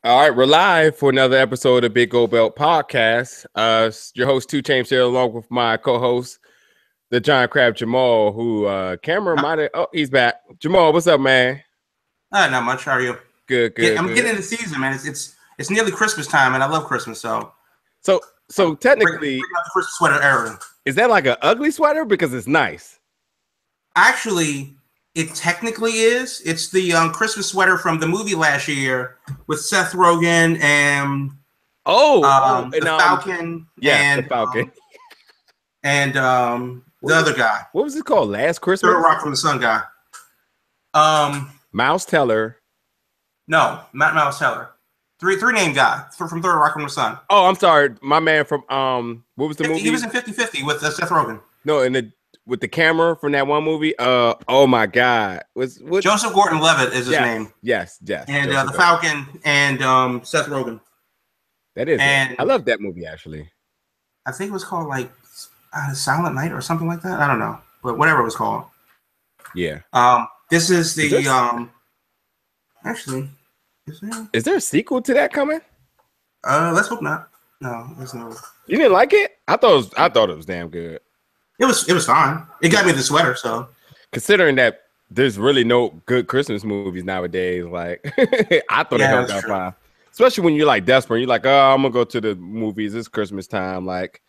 All right, we're live for another episode of Big Gold Belt Podcast. Your host, 2 Chainz here, along with my co-host, the Giant Crab Jamal, who Cameron might have... Oh, he's back. Jamal, what's up, man? Not much. How are you? Good. I'm getting into season, man. It's nearly Christmas time, and I love Christmas, so technically... Bring out the Christmas sweater era. Is that like an ugly sweater? Because it's nice. Actually... It technically is. It's the Christmas sweater from the movie last year with Seth Rogen and the Falcon. Yeah, the Falcon. And the other guy. What was it called? Last Christmas? Third Rock from the Sun guy. Miles Teller. No, not Miles Teller. Three name guy from Third Rock from the Sun. Oh, I'm sorry. My man from what was the movie? He was in 50-50 with Seth Rogen. No, with the camera from that one movie. Oh my God. What Joseph Gordon-Levitt is his name. Yes. And the Falcon and Seth Rogen. That is I love that movie, actually. I think it was called like Silent Night or something like that. I don't know. But whatever it was called. Yeah. This is the actually is there a sequel to that coming? Let's hope not. No, there's no. You didn't like it? I thought it was damn good. It was fine. It got me the sweater, so considering that there's really no good Christmas movies nowadays, like I thought it held out fine. Especially when you're like desperate, you're like, oh, I'm gonna go to the movies. It's Christmas time, like,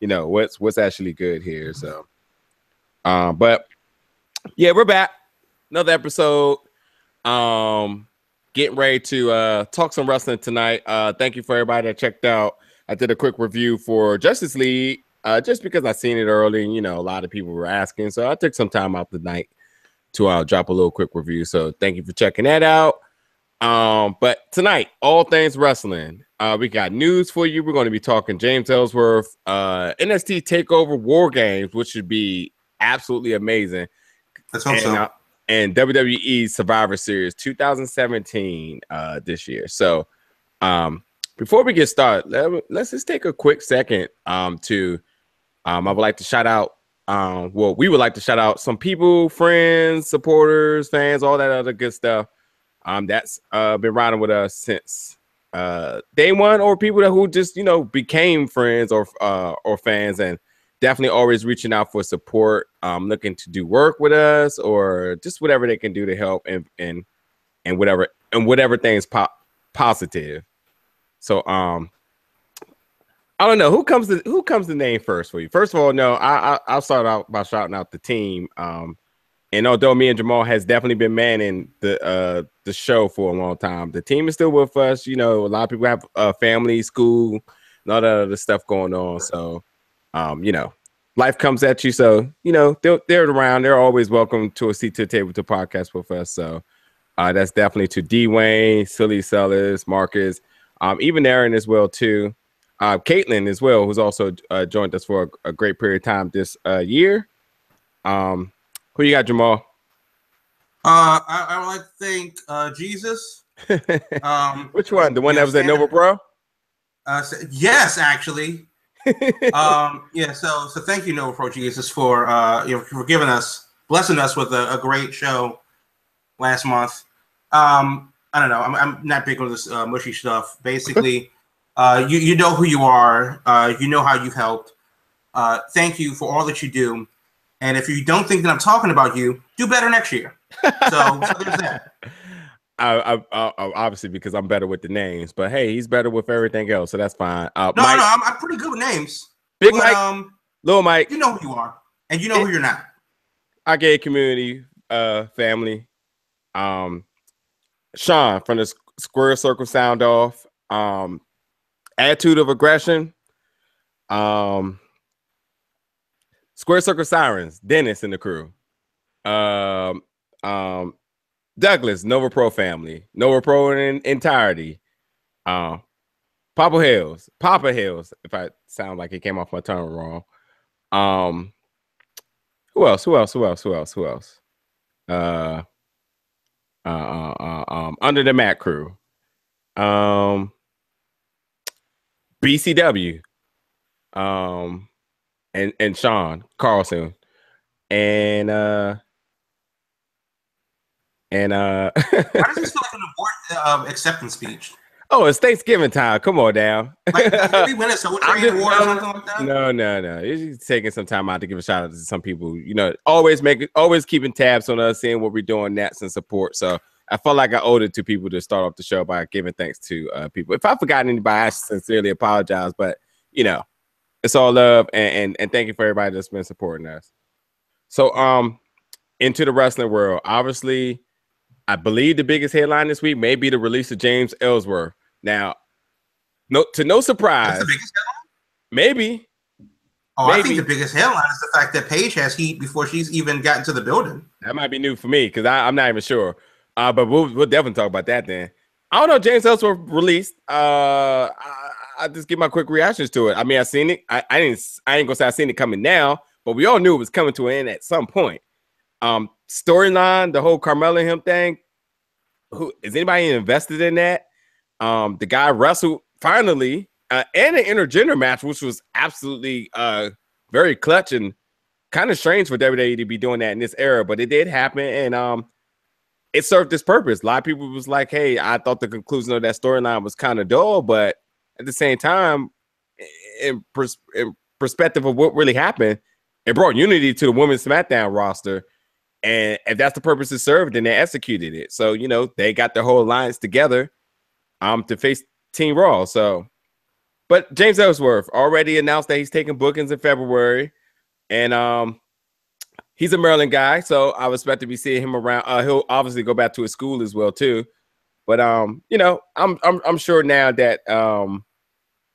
you know, what's actually good here. So but yeah, we're back. Another episode. Getting ready to talk some wrestling tonight. Thank you for everybody that checked out. I did a quick review for Justice League. Just because I seen it early, and, you know, a lot of people were asking. So I took some time out the night to drop a little quick review. So thank you for checking that out. But tonight, all things wrestling. We got news for you. We're going to be talking James Ellsworth, NXT TakeOver WarGames, which should be absolutely amazing. Let's hope so. And WWE Survivor Series 2017 this year. So before we get started, let's just take a quick second to I would like to shout out we would like to shout out some people, friends, supporters, fans, all that other good stuff that's been riding with us since day one, or people who just, you know, became friends or fans, and definitely always reaching out for support, looking to do work with us or just whatever they can do to help and whatever things positive. So I don't know who comes the name first for you. First of all, no, I'll start out by shouting out the team. And although me and Jamal has definitely been manning the show for a long time, the team is still with us. You know, a lot of people have family, school, and all that other stuff going on. So, you know, life comes at you. So, you know, they're around. They're always welcome to a seat to the table to podcast with us. So that's definitely to Dwayne, Silly Sellers, Marcus, even Aaron as well too. Caitlin as well, who's also joined us for a great period of time this year. Who you got, Jamal? I would like to thank Jesus. Which one? The one that was at Nova Pro? Yes, actually. Yeah. So thank you, Nova Pro Jesus, for for blessing us with a great show last month. I don't know. I'm not big on this mushy stuff. Basically. You know who you are. You know how you've helped. Thank you for all that you do. And if you don't think that I'm talking about you, do better next year. So there's that. I obviously, because I'm better with the names, but hey, he's better with everything else, so that's fine. No, I'm pretty good with names. Big Mike, Little Mike. You know who you are, and you know who you're not. Our gay community, family. Sean from the Square Circle Sound Off. Attitude of Aggression, Square Circle Sirens, Dennis and the crew, Douglas, Nova Pro family, Nova Pro in entirety, Papa Hills, if I sound like it came off my tongue wrong. Who else? Under the Mat crew, BCW, and Sean Carlson, and why does this feel like an abort acceptance speech? Oh, it's Thanksgiving time. Come on down. Like, did we win it? So we're trading war or something like that? No. He's taking some time out to give a shout out to some people. You know, always keeping tabs on us, seeing what we're doing, Nats and support. So I felt like I owed it to people to start off the show by giving thanks to people. If I forgotten anybody, I sincerely apologize. But you know, it's all love and thank you for everybody that's been supporting us. So into the wrestling world, obviously, I believe the biggest headline this week may be the release of James Ellsworth. Now, no surprise. That's the biggest headline? Maybe. Oh, maybe. I think the biggest headline is the fact that Paige has heat before she's even gotten to the building. That might be new for me because I'm not even sure. But we'll definitely talk about that then. I don't know. James Ellsworth released. I just give my quick reactions to it. I mean, I seen it. I ain't gonna say I seen it coming now, but we all knew it was coming to an end at some point. Storyline, the whole Carmella and him thing. Who is anybody invested in that? The guy wrestled finally and an intergender match, which was absolutely very clutch and kind of strange for WWE to be doing that in this era, but it did happen, and it served its purpose. A lot of people was like, "Hey, I thought the conclusion of that storyline was kind of dull," but at the same time, in perspective of what really happened, it brought unity to the Women's SmackDown roster. And if that's the purpose it served, then they executed it. So, you know, they got their whole alliance together to face Team Raw. So, but James Ellsworth already announced that he's taking bookings in February. And he's a Maryland guy, so I was expect to be seeing him around. He'll obviously go back to his school as well, too. But you know, I'm sure now that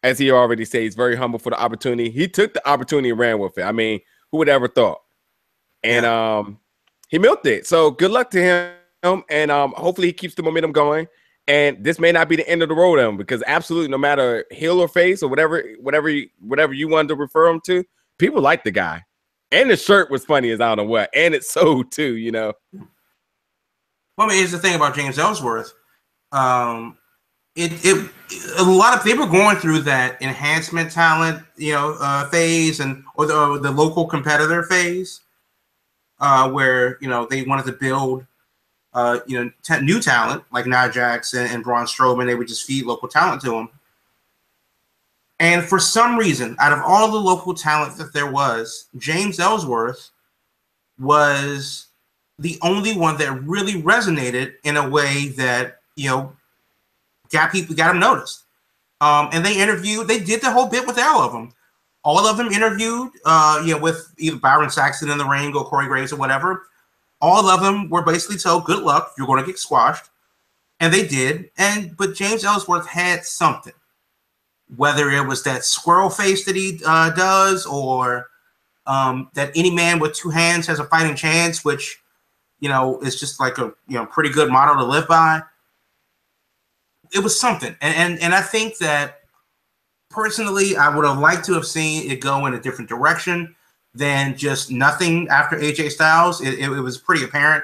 as he already said, he's very humble for the opportunity. He took the opportunity and ran with it. I mean, who would ever thought? And he milked it. So good luck to him. And hopefully he keeps the momentum going. And this may not be the end of the road on him because absolutely no matter heel or face or whatever you wanted to refer him to, people like the guy. And the shirt was funny as I don't know what. And it sold too, you know. Well, I mean, here's the thing about James Ellsworth. A lot of people were going through that enhancement talent, you know, phase or the local competitor phase. Where, you know, they wanted to build, you know, new talent like Nia Jax and Braun Strowman. They would just feed local talent to them. And for some reason, out of all the local talent that there was, James Ellsworth was the only one that really resonated in a way that, you know, got him noticed. And they did the whole bit with all of them. All of them interviewed, you know, with either Byron Saxton in the ring or Corey Graves or whatever. All of them were basically told, "Good luck, you're going to get squashed," and they did. But James Ellsworth had something, whether it was that squirrel face that he does, or that any man with two hands has a fighting chance, which, you know, is just like a, you know, pretty good motto to live by. It was something, and I think that. Personally, I would have liked to have seen it go in a different direction than just nothing after AJ Styles. It was pretty apparent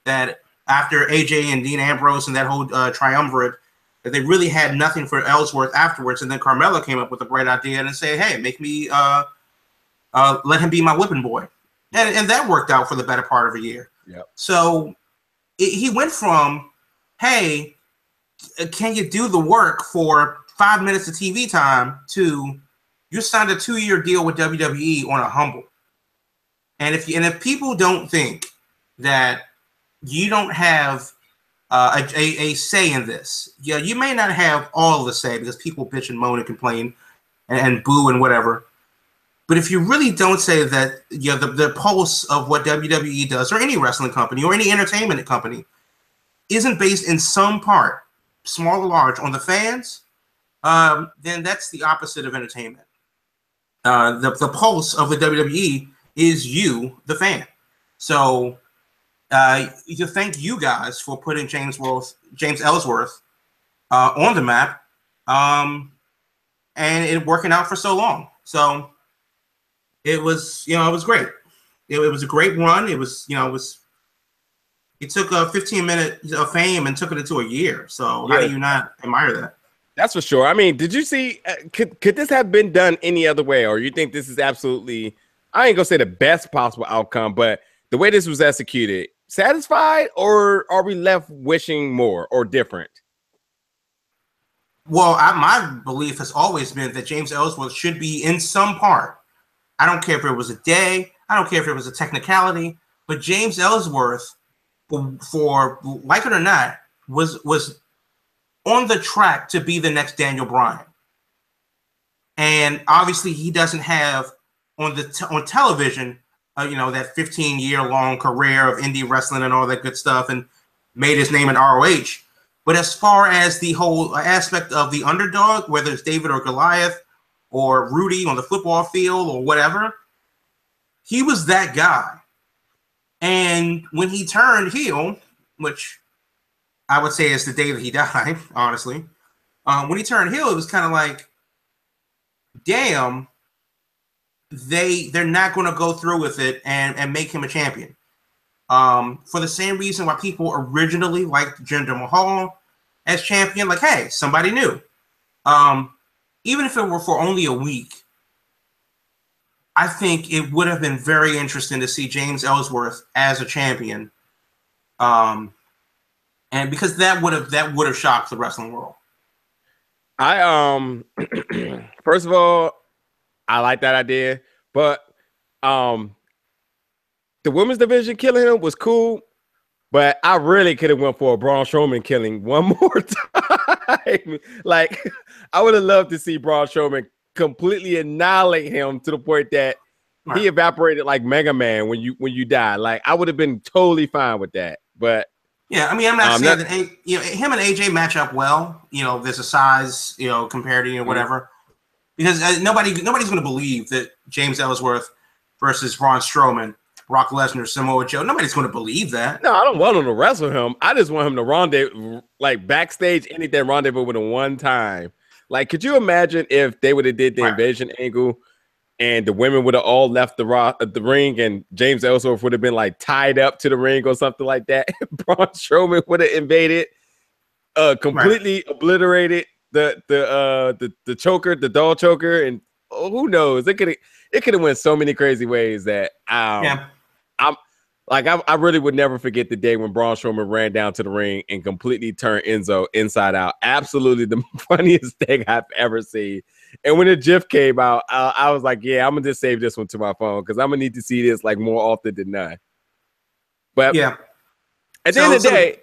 that after AJ and Dean Ambrose and that whole triumvirate, that they really had nothing for Ellsworth afterwards. And then Carmella came up with a bright idea and said, "Hey, make me let him be my whipping boy," and that worked out for the better part of a year. Yep. So he went from, "Hey, can you do the work for 5 minutes of TV time," to you signed a 2-year deal with WWE on a humble. And if people don't think that you don't have a say in this, yeah, you may not have all the say because people bitch and moan and complain and boo and whatever. But if you really don't say that, you know, the pulse of what WWE does, or any wrestling company or any entertainment company, isn't based in some part, small or large, on the fans, then that's the opposite of entertainment. The pulse of the WWE is you, the fan. So you thank you guys for putting James Ellsworth on the map, and it working out for so long. So it was, you know, it was great. It was a great run. It was, you know, it took a 15-minute of fame and took it into a year. So yeah. How do you not admire that? That's for sure. I mean, did you see, could this have been done any other way? Or you think this is absolutely, I ain't gonna say the best possible outcome, but the way this was executed, satisfied, or are we left wishing more or different? Well, my belief has always been that James Ellsworth should be in some part. I don't care if it was a day. I don't care if it was a technicality. But James Ellsworth, for like it or not, was on the track to be the next Daniel Bryan. And obviously, he doesn't have on television, that 15-year-long career of indie wrestling and all that good stuff, and made his name in ROH. But as far as the whole aspect of the underdog, whether it's David or Goliath or Rudy on the football field or whatever, he was that guy. And when he turned heel, which I would say is the day that he died, honestly, when he turned heel, it was kind of like, damn, they're not going to go through with it and make him a champion. For the same reason why people originally liked Jinder Mahal as champion, like, hey, somebody new. Even if it were for only a week, I think it would have been very interesting to see James Ellsworth as a champion. And because that would have shocked the wrestling world. First of all, I like that idea, but the women's division killing him was cool, but I really could have went for a Braun Strowman killing one more time. Like, I would have loved to see Braun Strowman completely annihilate him to the point that he evaporated like Mega Man when you die. Like, I would have been totally fine with that. But yeah, I mean, I'm not saying that him and AJ match up well. There's a size, compared to whatever. Because nobody's going to believe that James Ellsworth versus Braun Strowman, Brock Lesnar, Samoa Joe. Nobody's going to believe that. No, I don't want him to wrestle him. I just want him to rendezvous, like backstage, anything rendezvous with him one time. Like, could you imagine if they would have did the invasion angle and the women would have all left the ring and James Ellsworth would have been like tied up to the ring or something like that? Braun Strowman would have invaded, completely obliterated the choker, the doll choker, and who knows? It could have went so many crazy ways that I really would never forget the day when Braun Strowman ran down to the ring and completely turned Enzo inside out. Absolutely the funniest thing I've ever seen. And when the GIF came out, I was like, yeah, I'm gonna just save this one to my phone because I'm gonna need to see this like more often than not. But yeah, at the end of the day,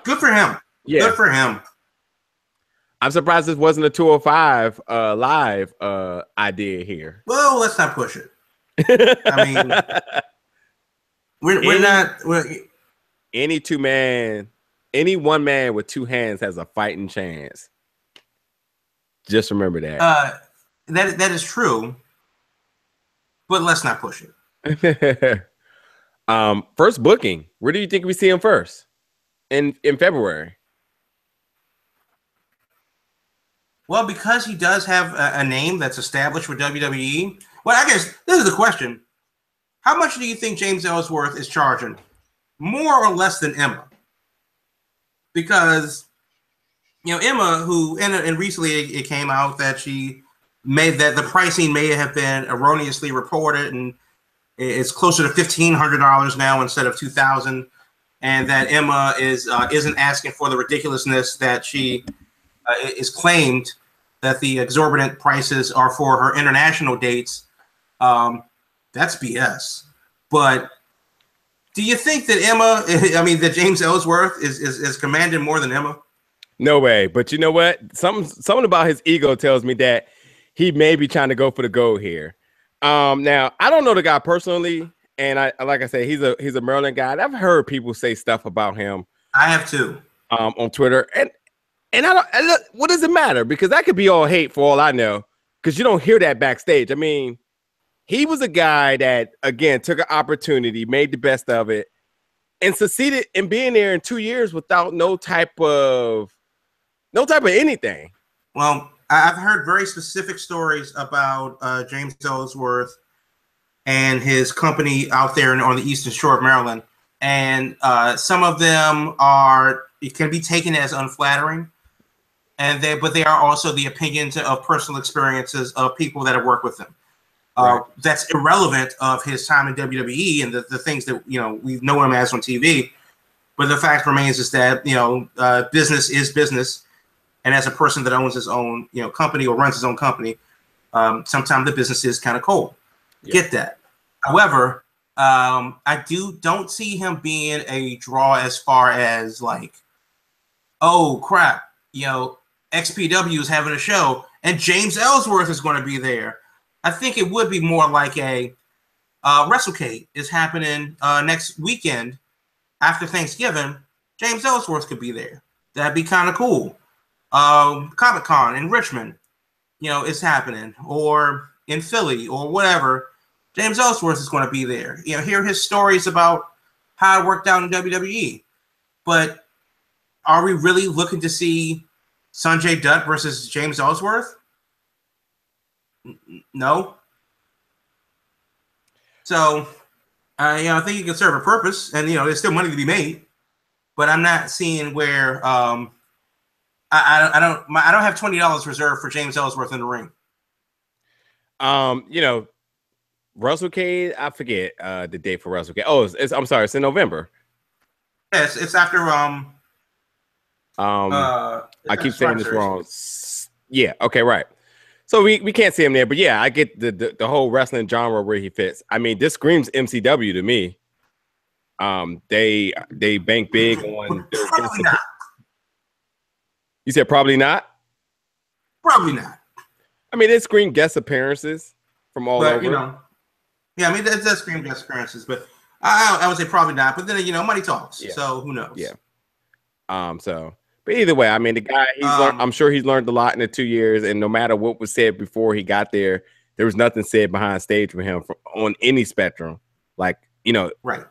good for him. Yeah. Good for him. I'm surprised this wasn't a 205 live idea here. Well, let's not push it. I mean, any one man with two hands has a fighting chance. Just remember that. That is true, but let's not push it. First booking. Where do you think we see him first? In February. Well, because he does have a name that's established with WWE. Well, I guess this is the question. How much do you think James Ellsworth is charging? More or less than Emma? Because, Emma, and recently it came out that she made that the pricing may have been erroneously reported and it's closer to $1,500 now instead of $2,000. And that Emma isn't asking for the ridiculousness that she is claimed that the exorbitant prices are for her international dates. That's BS. But do you think that that James Ellsworth is commanding more than Emma? No way. But you know what? Something about his ego tells me that he may be trying to go for the gold here. Now, I don't know the guy personally. And like I said, he's a Maryland guy. And I've heard people say stuff about him. I have too. On Twitter. And look, what does it matter? Because that could be all hate for all I know. Because you don't hear that backstage. I mean, he was a guy that, again, took an opportunity, made the best of it, and succeeded in being there in 2 years without no type of anything. Well, I've heard very specific stories about James Ellsworth and his company out there on the Eastern Shore of Maryland. And some of them can be taken as unflattering. But they are also the opinions of personal experiences of people that have worked with him. Right. That's irrelevant of his time in WWE and the things that we know him as on TV. But the fact remains is that, business is business. And as a person that owns his own, company or runs his own company, sometimes the business is kind of cold. Yeah. Get that. However, I don't see him being a draw as far as like, oh crap, XPW is having a show and James Ellsworth is going to be there. I think it would be more like a WrestleCade is happening next weekend after Thanksgiving. James Ellsworth could be there. That'd be kind of cool. Comic-Con in Richmond, is happening, or in Philly or whatever. James Ellsworth is going to be there. Hear his stories about how it worked out in WWE. But are we really looking to see Sanjay Dutt versus James Ellsworth? No. So, I think it can serve a purpose, and there's still money to be made. But I'm not seeing where I don't have $20 reserved for James Ellsworth in the ring. WrestleCade, I forget the date for WrestleCade. Oh, I'm sorry, it's in November. Yes, it's after I keep saying this wrong. Yeah, okay, right. So we can't see him there, but yeah, I get the whole wrestling genre where he fits. I mean, this screams MCW to me. They bank big on. Probably not. You said probably not. Probably not. I mean, it screamed guest appearances from all over. Yeah, I mean, that does scream guest appearances, but I would say probably not. But then money talks, so who knows? Yeah. But either way, I mean, the guy, I'm sure he's learned a lot in the 2 years, and no matter what was said before he got there, there was nothing said behind stage for him on any spectrum. Like, right.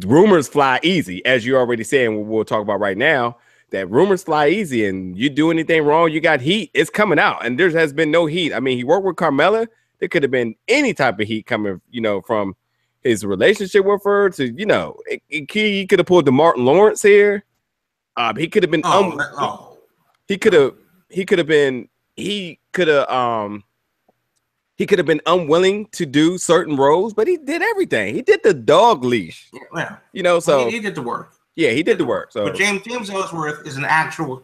Rumors fly easy, as you already said, and we'll talk about right now. That rumors fly easy, and you do anything wrong, you got heat. It's coming out, and there has been no heat. I mean, he worked with Carmella. There could have been any type of heat coming, from his relationship with her to, he could have pulled the Martin Lawrence here. He could have been. He could have been unwilling to do certain roles, but he did everything. He did the dog leash. Yeah. So he did the work. Yeah, he did the work. So, but James Ellsworth is an actual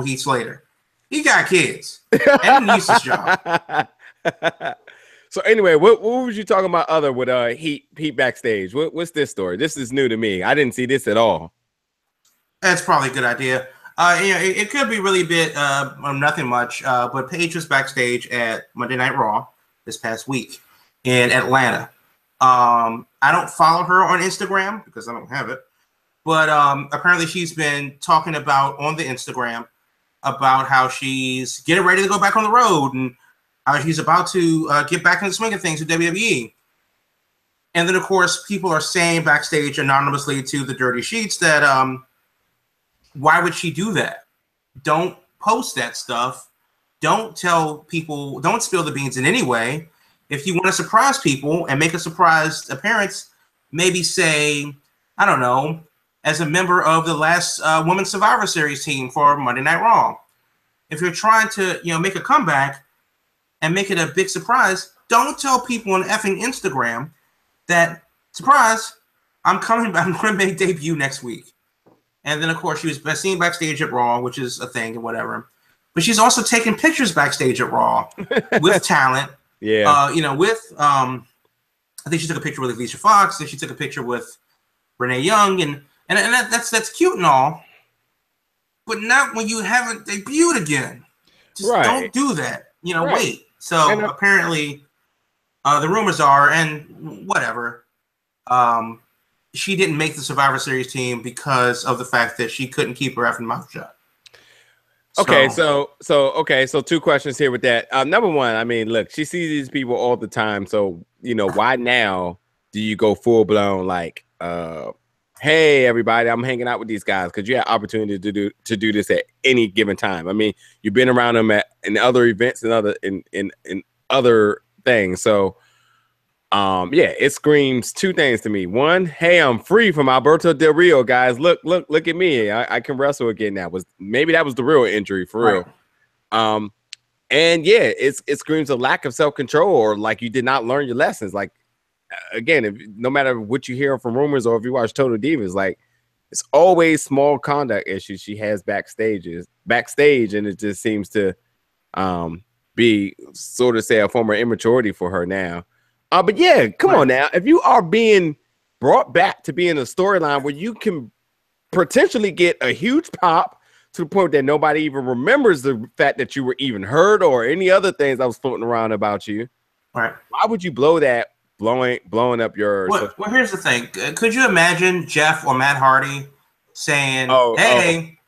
Heath Slater. He got kids and he needs his job. So anyway, what was you talking about other with Heat backstage? What's this story? This is new to me. I didn't see this at all. That's probably a good idea. It could be really bit nothing much. But Paige was backstage at Monday Night Raw this past week in Atlanta. I don't follow her on Instagram because I don't have it. But apparently she's been talking about on the Instagram about how she's getting ready to go back on the road and how she's about to get back in the swing of things with WWE. And then, of course, people are saying backstage anonymously to the Dirty Sheets that why would she do that? Don't post that stuff. Don't tell people, don't spill the beans in any way. If you want to surprise people and make a surprise appearance, maybe say, I don't know, as a member of the last Women's Survivor Series team for Monday Night Raw. If you're trying to, make a comeback and make it a big surprise, don't tell people on effing Instagram that, surprise, I'm going to make debut next week. And then, of course, she was seen backstage at Raw, which is a thing and whatever. But she's also taking pictures backstage at Raw with talent. Yeah. I think she took a picture with Alicia Fox. Then she took a picture with Renee Young. And that's cute and all. But not when you haven't debuted again. Just don't do that. Wait. So apparently, the rumors are, and whatever, she didn't make the Survivor Series team because of the fact that she couldn't keep her effing mouth shut. Okay, so two questions here with that. Number one, I mean, look, she sees these people all the time. So, why now do you go full blown like, hey, everybody, I'm hanging out with these guys? Because you have opportunity to do this at any given time. I mean, you've been around them in other events and other things. So, it screams two things to me. One, hey, I'm free from Alberto Del Rio, guys. Look at me. I can wrestle again now. Maybe that was the real injury for real. And yeah, it screams a lack of self-control, or like you did not learn your lessons. Like, again, no matter what you hear from rumors or if you watch Total Divas, like it's always small conduct issues she has backstage, and it just seems to be sort of say a form of immaturity for her now. But yeah, come on now. If you are being brought back to be in a storyline where you can potentially get a huge pop to the point that nobody even remembers the fact that you were even heard or any other things that was floating around about you. Right. Why would you blow that, blowing up your... Well, here's the thing. Could you imagine Jeff or Matt Hardy saying, hey,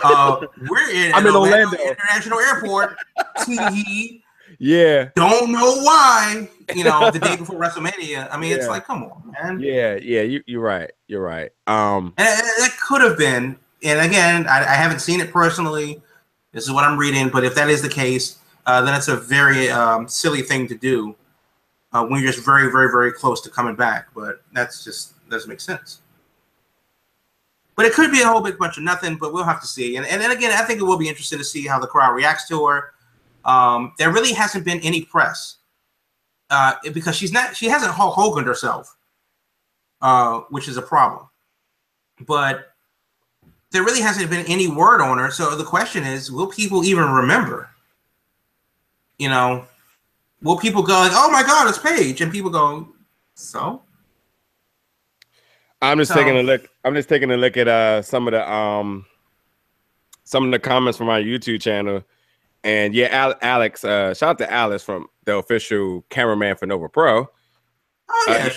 we're in Orlando International Airport. Yeah. Don't know why, the day before WrestleMania. I mean, it's like, come on, man. Yeah, you're right. You're right. And that could have been, and again, I haven't seen it personally. This is what I'm reading, but if that is the case, then it's a very silly thing to do when you're just very, very, very close to coming back. But that's just doesn't make sense. But it could be a whole big bunch of nothing, but we'll have to see. And then again, I think it will be interesting to see how the crowd reacts to her. There really hasn't been any press because she hasn't Hulk Hogan'd herself, which is a problem. But there really hasn't been any word on her. So the question is, will people even remember? Will people go like, "Oh my God, it's Paige," and people go, "So." I'm just taking a look. I'm just taking a look at some of the comments from our YouTube channel. And yeah, Alex, shout out to Alex from the official cameraman for Nova Pro. Oh yeah,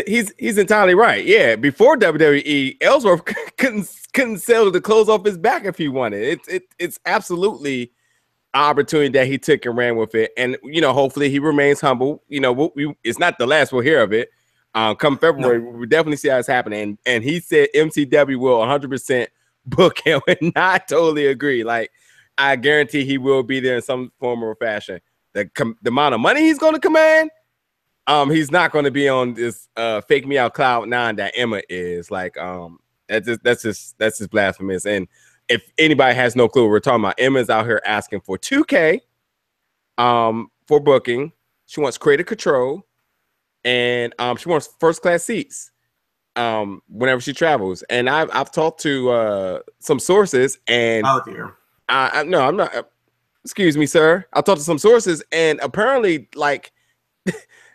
he's entirely right. Yeah, before WWE, Ellsworth couldn't sell the clothes off his back if he wanted. It's absolutely an opportunity that he took and ran with it. And hopefully he remains humble. It's not the last we'll hear of it. Come February, we'll definitely see how it's happening. And he said MCW will 100% book him, and I totally agree. Like, I guarantee he will be there in some form or fashion. The amount of money he's going to command, he's not going to be on this fake me out Cloud9 that Emma is. Like, that's just blasphemous. And if anybody has no clue what we're talking about, Emma's out here asking for $2K for booking. She wants creative control, and she wants first class seats whenever she travels. And I've talked to some sources, and oh dear. No, I'm not. Excuse me, sir. I talked to some sources, and apparently, like,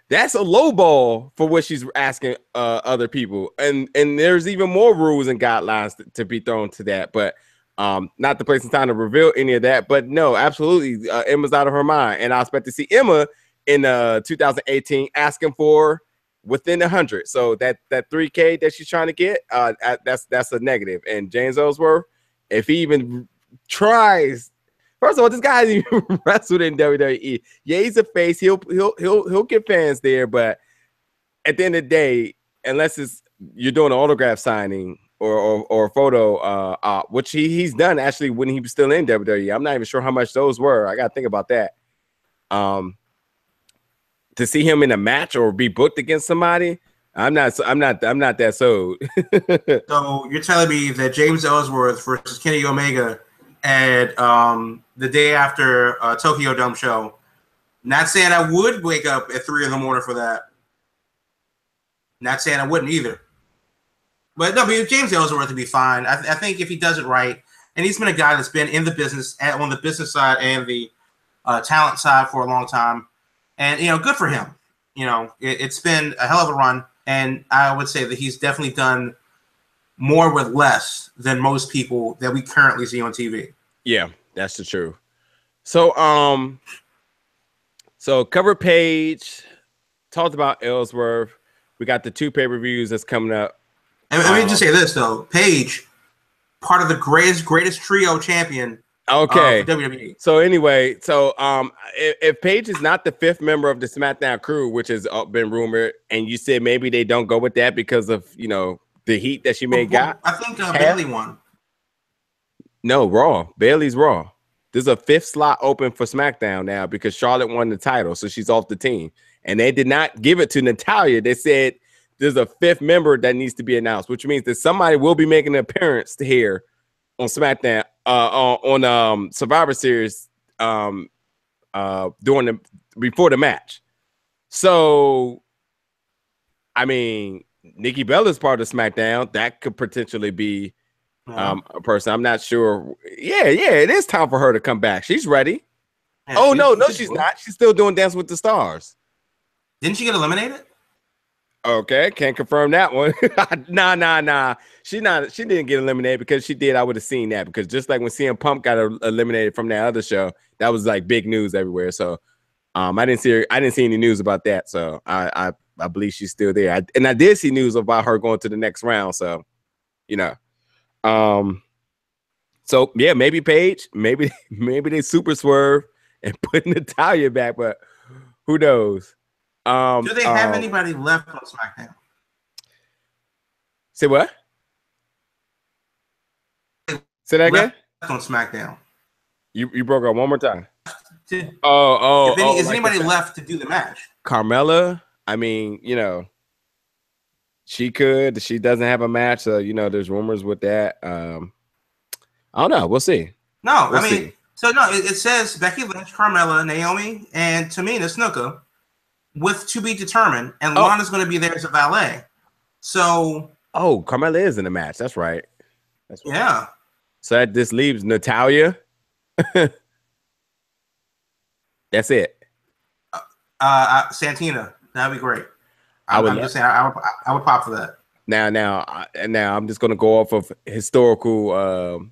that's a low ball for what she's asking other people. And there's even more rules and guidelines to be thrown to that. But not the place and time to reveal any of that. But no, absolutely, Emma's out of her mind, and I expect to see Emma in 2018 asking for within 100. So that $3K that she's trying to get, that's a negative. And James Ellsworth, if he even tries, first of all, this guy hasn't even wrestled in WWE. Yeah, he's a face. He'll get fans there, but at the end of the day, unless you're doing an autograph signing or a photo op, which he's done actually when he was still in WWE. I'm not even sure how much those were. I gotta think about that. To see him in a match or be booked against somebody, I'm not that sold. So you're telling me that James Ellsworth versus Kenny Omega at the day after Tokyo Dome show. Not saying I would wake up at 3 a.m. for that. Not saying I wouldn't either. But no, but James Ellsworth would be fine. I think if he does it right, and he's been a guy that's been in the business, on the business side and the talent side for a long time. And, good for him. It's been a hell of a run. And I would say that he's definitely done more with less than most people that we currently see on TV. Yeah, that's the truth. So, cover page talked about Ellsworth. We got the 2 pay-per-views that's coming up. And let me just say this though, Paige, part of the greatest trio champion. Okay. For WWE. So anyway, if Paige is not the 5th member of the SmackDown crew, which has been rumored, and you said maybe they don't go with that because of the heat that she got. I think Bayley won. No, Raw. Bayley's Raw. There's a 5th slot open for SmackDown now because Charlotte won the title, so she's off the team. And they did not give it to Natalya. They said there's a 5th member that needs to be announced, which means that somebody will be making an appearance here on SmackDown, on Survivor Series, before the match. So, I mean, Nikki Bella's part of SmackDown. That could potentially be a person. I'm not sure. Yeah, it is time for her to come back. She's ready. Yeah, no, she's not. She's still doing Dance with the Stars. Didn't she get eliminated? Okay, can't confirm that one. Nah. She didn't get eliminated. Because she did, I would have seen that. Because just like when CM Punk got eliminated from that other show, that was like big news everywhere. So I didn't see any news about that. So I believe she's still there. And I did see news about her going to the next round. So, so yeah, maybe Paige, maybe they super swerve and put Natalya back, but who knows? Do they have anybody left on SmackDown? Say what? Say that again? On SmackDown. You broke up one more time. Is like anybody left to do the match? Carmella, I mean, she could. She doesn't have a match, so there's rumors with that. I don't know. We'll see. No, it says Becky Lynch, Carmella, Naomi, and Tamina Snuka with to be determined, and Lana's going to be there as a valet. So, Carmella is in the match. That's right. Yeah. So that this leaves Natalya. That's it. Santina, that'd be great. I would pop for that. Now, I'm just gonna go off of historical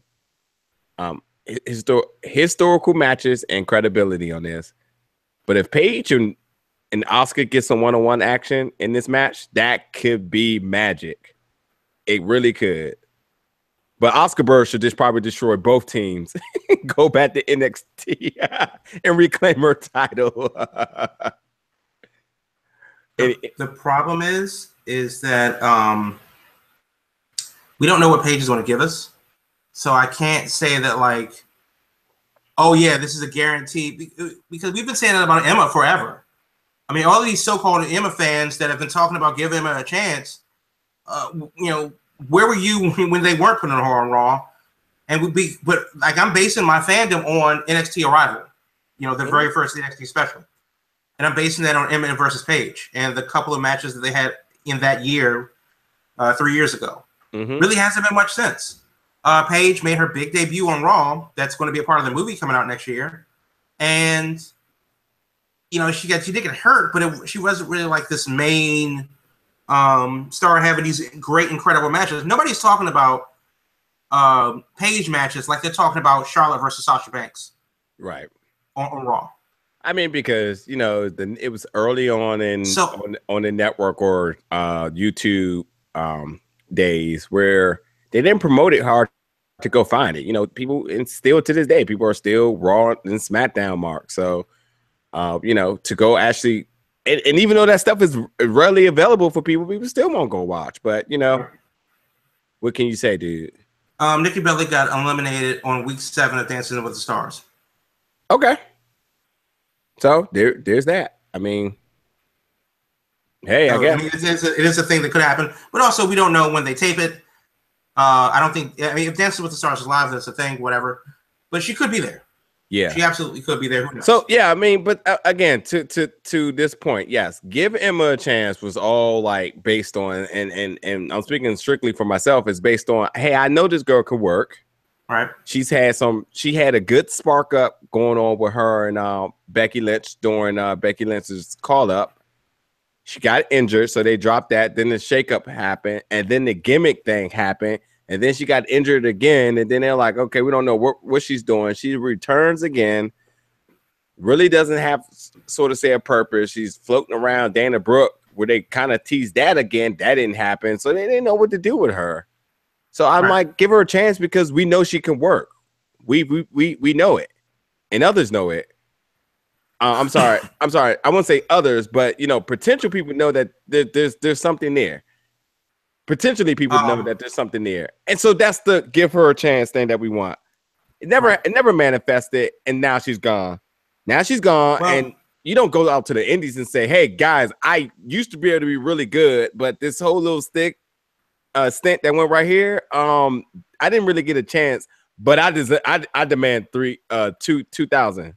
matches and credibility on this. But if Paige and Asuka get some one-on-one action in this match, that could be magic. It really could. But Asuka Bird should just probably destroy both teams, go back to NXT and reclaim her title. The problem is that we don't know what Paige is going to give us. So I can't say that like, oh yeah, this is a guarantee, because we've been saying that about Emma forever. I mean, all of these so-called Emma fans that have been talking about giving Emma a chance, where were you when they weren't putting her on Raw? But like, I'm basing my fandom on NXT Arrival, the very first NXT special. And I'm basing that on Emma versus Paige and the couple of matches that they had in that year, 3 years ago. Mm-hmm. Really hasn't been much since. Paige made her big debut on Raw. That's going to be a part of the movie coming out next year. And, she did get hurt, but she wasn't really like this main star having these great, incredible matches. Nobody's talking about Paige matches like they're talking about Charlotte versus Sasha Banks. Right. On Raw. I mean, because it was early on on the network or YouTube days where they didn't promote it hard to go find it. People, and still to this day, people are still Raw and SmackDown mark. So, to go actually, and even though that stuff is rarely available for people still won't go watch. But what can you say, dude? Nikki Bella got eliminated on week 7 of Dancing with the Stars. Okay. So there's that. I mean, hey, I guess it is a thing that could happen, but also we don't know when they tape it. I don't think. I mean, if Dancing with the Stars is live, that's a thing, whatever. But she could be there. Yeah, she absolutely could be there. So yeah, I mean, but again, to this point, yes, give Emma a chance was all like based on, and I'm speaking strictly for myself. It's based on, hey, I know this girl could work. Right. She had a good spark up going on with her and Becky Lynch during Becky Lynch's call up. She got injured, so they dropped that. Then the shakeup happened, and then the gimmick thing happened, and then she got injured again. And then they're like, okay, we don't know what she's doing. She returns again. Really doesn't have sort of say a purpose. She's floating around Dana Brooke, where they kind of teased that again. That didn't happen, so they didn't know what to do with her. So I'm like, give her a chance because we know she can work. We know it, and others know it. I'm sorry. I won't say others, but potential people know that there's something there. Potentially, people know that there's something there, and so that's the give her a chance thing that we want. It never manifested, and now she's gone. And you don't go out to the indies and say, "Hey guys, I used to be able to be really good, but this whole little stint that went right here, I didn't really get a chance, but I demand 2,000."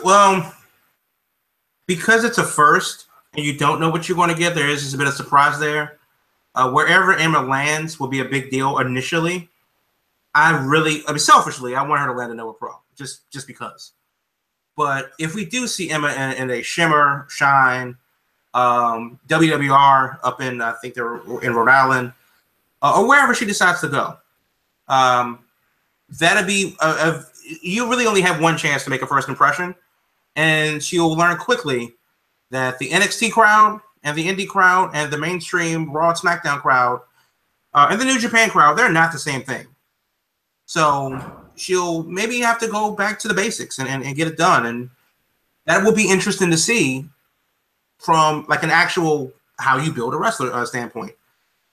Well, because it's a first, and you don't know what you're going to get, there is just a bit of surprise there. Wherever Emma lands will be a big deal initially. Selfishly, I want her to land a Nova Pro, just because. But if we do see Emma in a Shimmer, Shine, WWR up in, I think they're in Rhode Island, or wherever she decides to go, that'd be you really only have one chance to make a first impression, and she'll learn quickly that the NXT crowd and the indie crowd and the mainstream Raw and SmackDown crowd and the New Japan crowd, they're not the same thing. So she'll maybe have to go back to the basics and get it done. And that will be interesting to see from like an actual how you build a wrestler standpoint.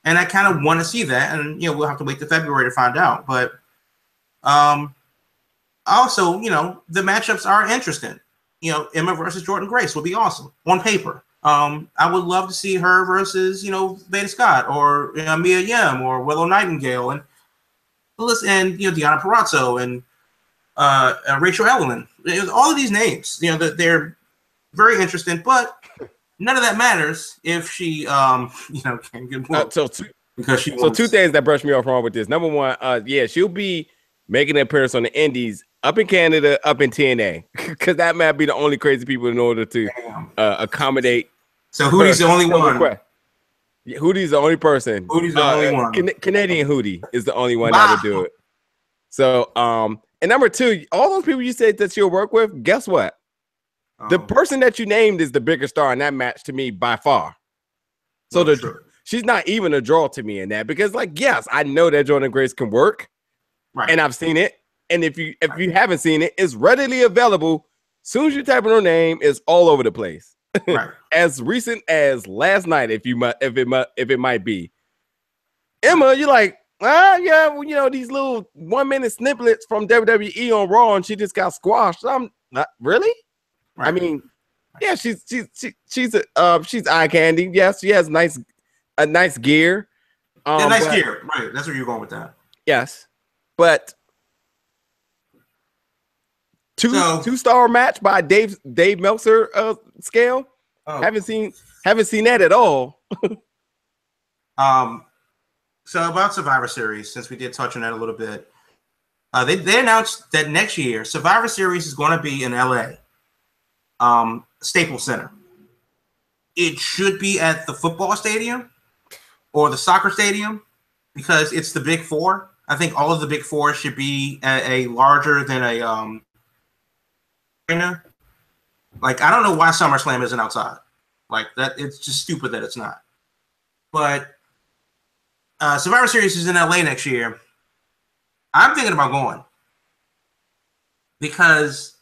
And I kind of want to see that. And, we'll have to wait till February to find out. But also, the matchups are interesting. Emma versus Jordan Grace would be awesome on paper. I would love to see her versus, Beta Scott or Mia Yim or Willow Nightingale and Deonna Purrazzo and Rachel Ellman. All of these names, they're very interesting, but none of that matters if she, can't get booked. So two things that brushed me off wrong with this. Number one, she'll be making an appearance on the Indies up in Canada, up in TNA, because that might be the only crazy people in order to accommodate. So Hootie's the only one. Hootie's the only person. Hootie's the only one. Canadian Hootie is the only one that will do it. So, and number two, all those people you said that she'll work with, guess what? The person that you named is the bigger star in that match to me by far. So she's not even a draw to me in that because, yes, I know that Jordan Grace can work, right? And I've seen it. And if you haven't seen it, it's readily available. As soon as you type in her name, it's all over the place. Right. As recent as last night, if it might be. Emma, you're like, these little 1 minute snippets from WWE on Raw, and she just got squashed. I'm not really. Right. I mean, yeah, she's eye candy. Yes, she has nice gear. Gear. Right. That's where you're going with that. Yes, but two-star match by Dave Meltzer scale. Haven't seen that at all. So about Survivor Series, since we did touch on that a little bit, they announced that next year Survivor Series is going to be in LA, Staples Center. It should be at the football stadium or the soccer stadium because it's the Big Four. I think all of the Big Four should be at a larger than a arena. Like, I don't know why SummerSlam isn't outside. Like that, it's just stupid that it's not. But Survivor Series is in LA next year. I'm thinking about going because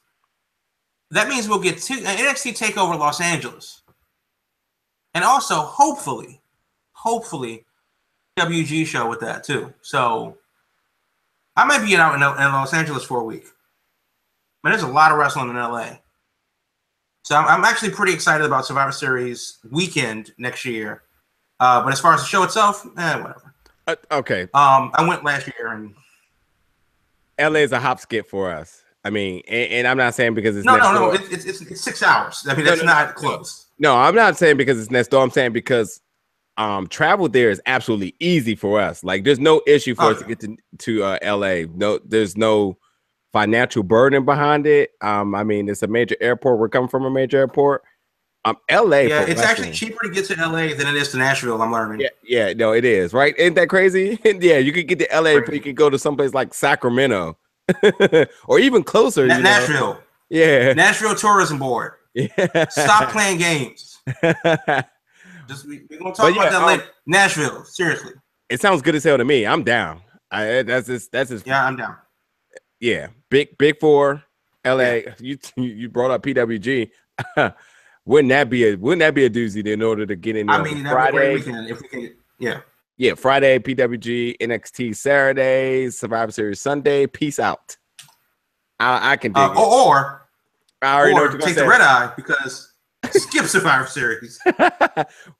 that means we'll get NXT TakeOver Los Angeles, and also hopefully, WG show with that too. So I might be out in Los Angeles for a week. But there's a lot of wrestling in LA. So I'm actually pretty excited about Survivor Series weekend next year. But as far as the show itself, whatever. Okay. I went last year, and LA is a hop skip for us. I mean, and I'm not saying because it's no. It's 6 hours. I mean, that's not close. No, I'm not saying because it's next door. I'm saying because travel there is absolutely easy for us. Like, there's no issue for us to get to LA. No, there's no financial burden behind it. I mean, it's a major airport. We're coming from a major airport. LA. Yeah, it's actually cheaper to get to LA than it is to Nashville. I'm learning. Yeah, no, it is, right? Ain't that crazy? Yeah, you could get to LA, but you could go to someplace like Sacramento, or even closer. Nashville. Yeah, Nashville Tourism Board. Yeah, stop playing games. We're gonna talk about that later. Nashville, seriously. It sounds good as hell to me. I'm down. That's just. Yeah, I'm down. Yeah, big four, LA. Yeah. You brought up PWG. Wouldn't that be a doozy in order to get in there? I mean, Friday weekend if we can. Yeah, Friday PWG, NXT Saturday, Survivor Series Sunday. Peace out. I can dig it. Or I already know what you're take the red eye because skip Survivor Series.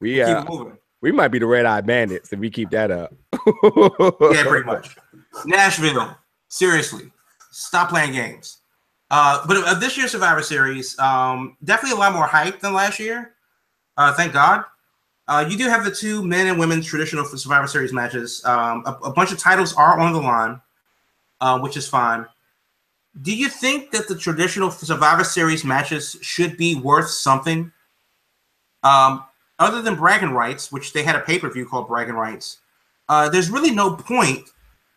we keep moving. We might be the Red Eye Bandits if we keep that up. Yeah, pretty much. Nashville, seriously, stop playing games. But this year's Survivor Series, definitely a lot more hype than last year. Thank God. You do have the 2 men and women's traditional Survivor Series matches. A bunch of titles are on the line, which is fine. Do you think that the traditional Survivor Series matches should be worth something? Other than bragging rights, which they had a pay-per-view called Bragging Rights, there's really no point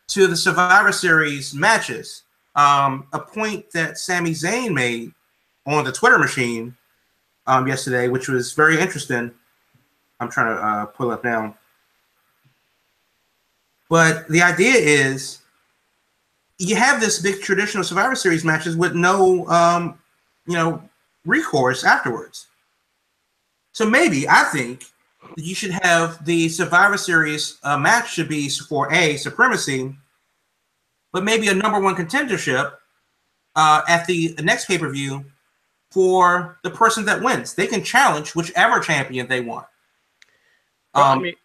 to the Survivor Series matches. A point that Sami Zayn made on the Twitter machine yesterday, which was very interesting. I'm trying to pull up now. But the idea is you have this big traditional Survivor Series matches with no, recourse afterwards. So maybe I think that you should have the Survivor Series match should be for supremacy, but maybe a #1 contendership at the next pay-per-view for the person that wins. They can challenge whichever champion they want. I mean,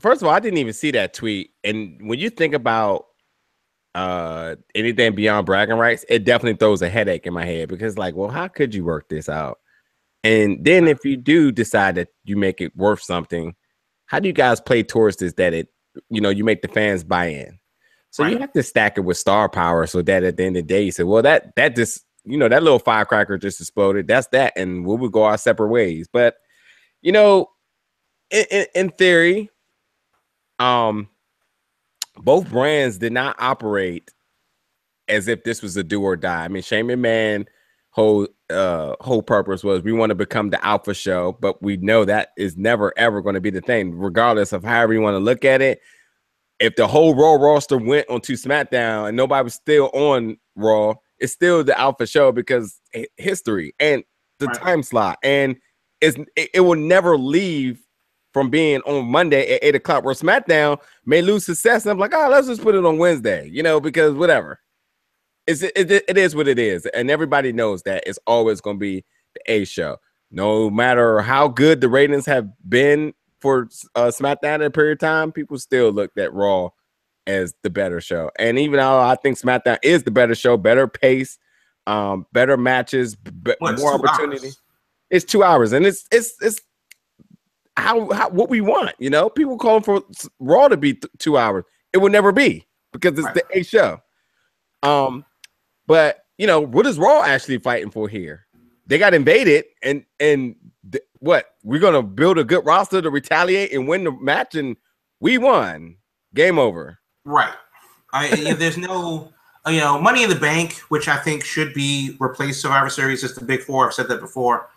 first of all, I didn't even see that tweet. And when you think about anything beyond bragging rights, it definitely throws a headache in my head because, like, well, how could you work this out? And then if you do decide that you make it worth something, how do you guys play towards this that you make the fans buy in? So you have to stack it with star power so that at the end of the day, you say, well, that just, that little firecracker just exploded. That's that. And we would go our separate ways. But, in theory, both brands did not operate as if this was a do or die. I mean, Shane McMahon whole purpose was we want to become the alpha show, but we know that is never ever going to be the thing, regardless of however you want to look at it. If the whole Raw roster went onto SmackDown and nobody was still on Raw, it's still the alpha show because history and the time slot, and it will never leave from being on Monday at 8 o'clock, where SmackDown may lose success. And I'm like, let's just put it on Wednesday, because whatever. It is what it is. And everybody knows that it's always going to be the A show. No matter how good the ratings have been for SmackDown at a period of time, people still looked at Raw as the better show. And even though I think SmackDown is the better show, better pace, better matches, more opportunity. It's 2 hours. And it's how what we want, people calling for Raw to be 2 hours. It will never be because it's the A show. But what is Raw actually fighting for here? They got invaded, and what? We're gonna build a good roster to retaliate and win the match, and we won. Game over. Right. There's no Money in the Bank, which I think should be replaced Survivor Series as the Big Four. I've said that before.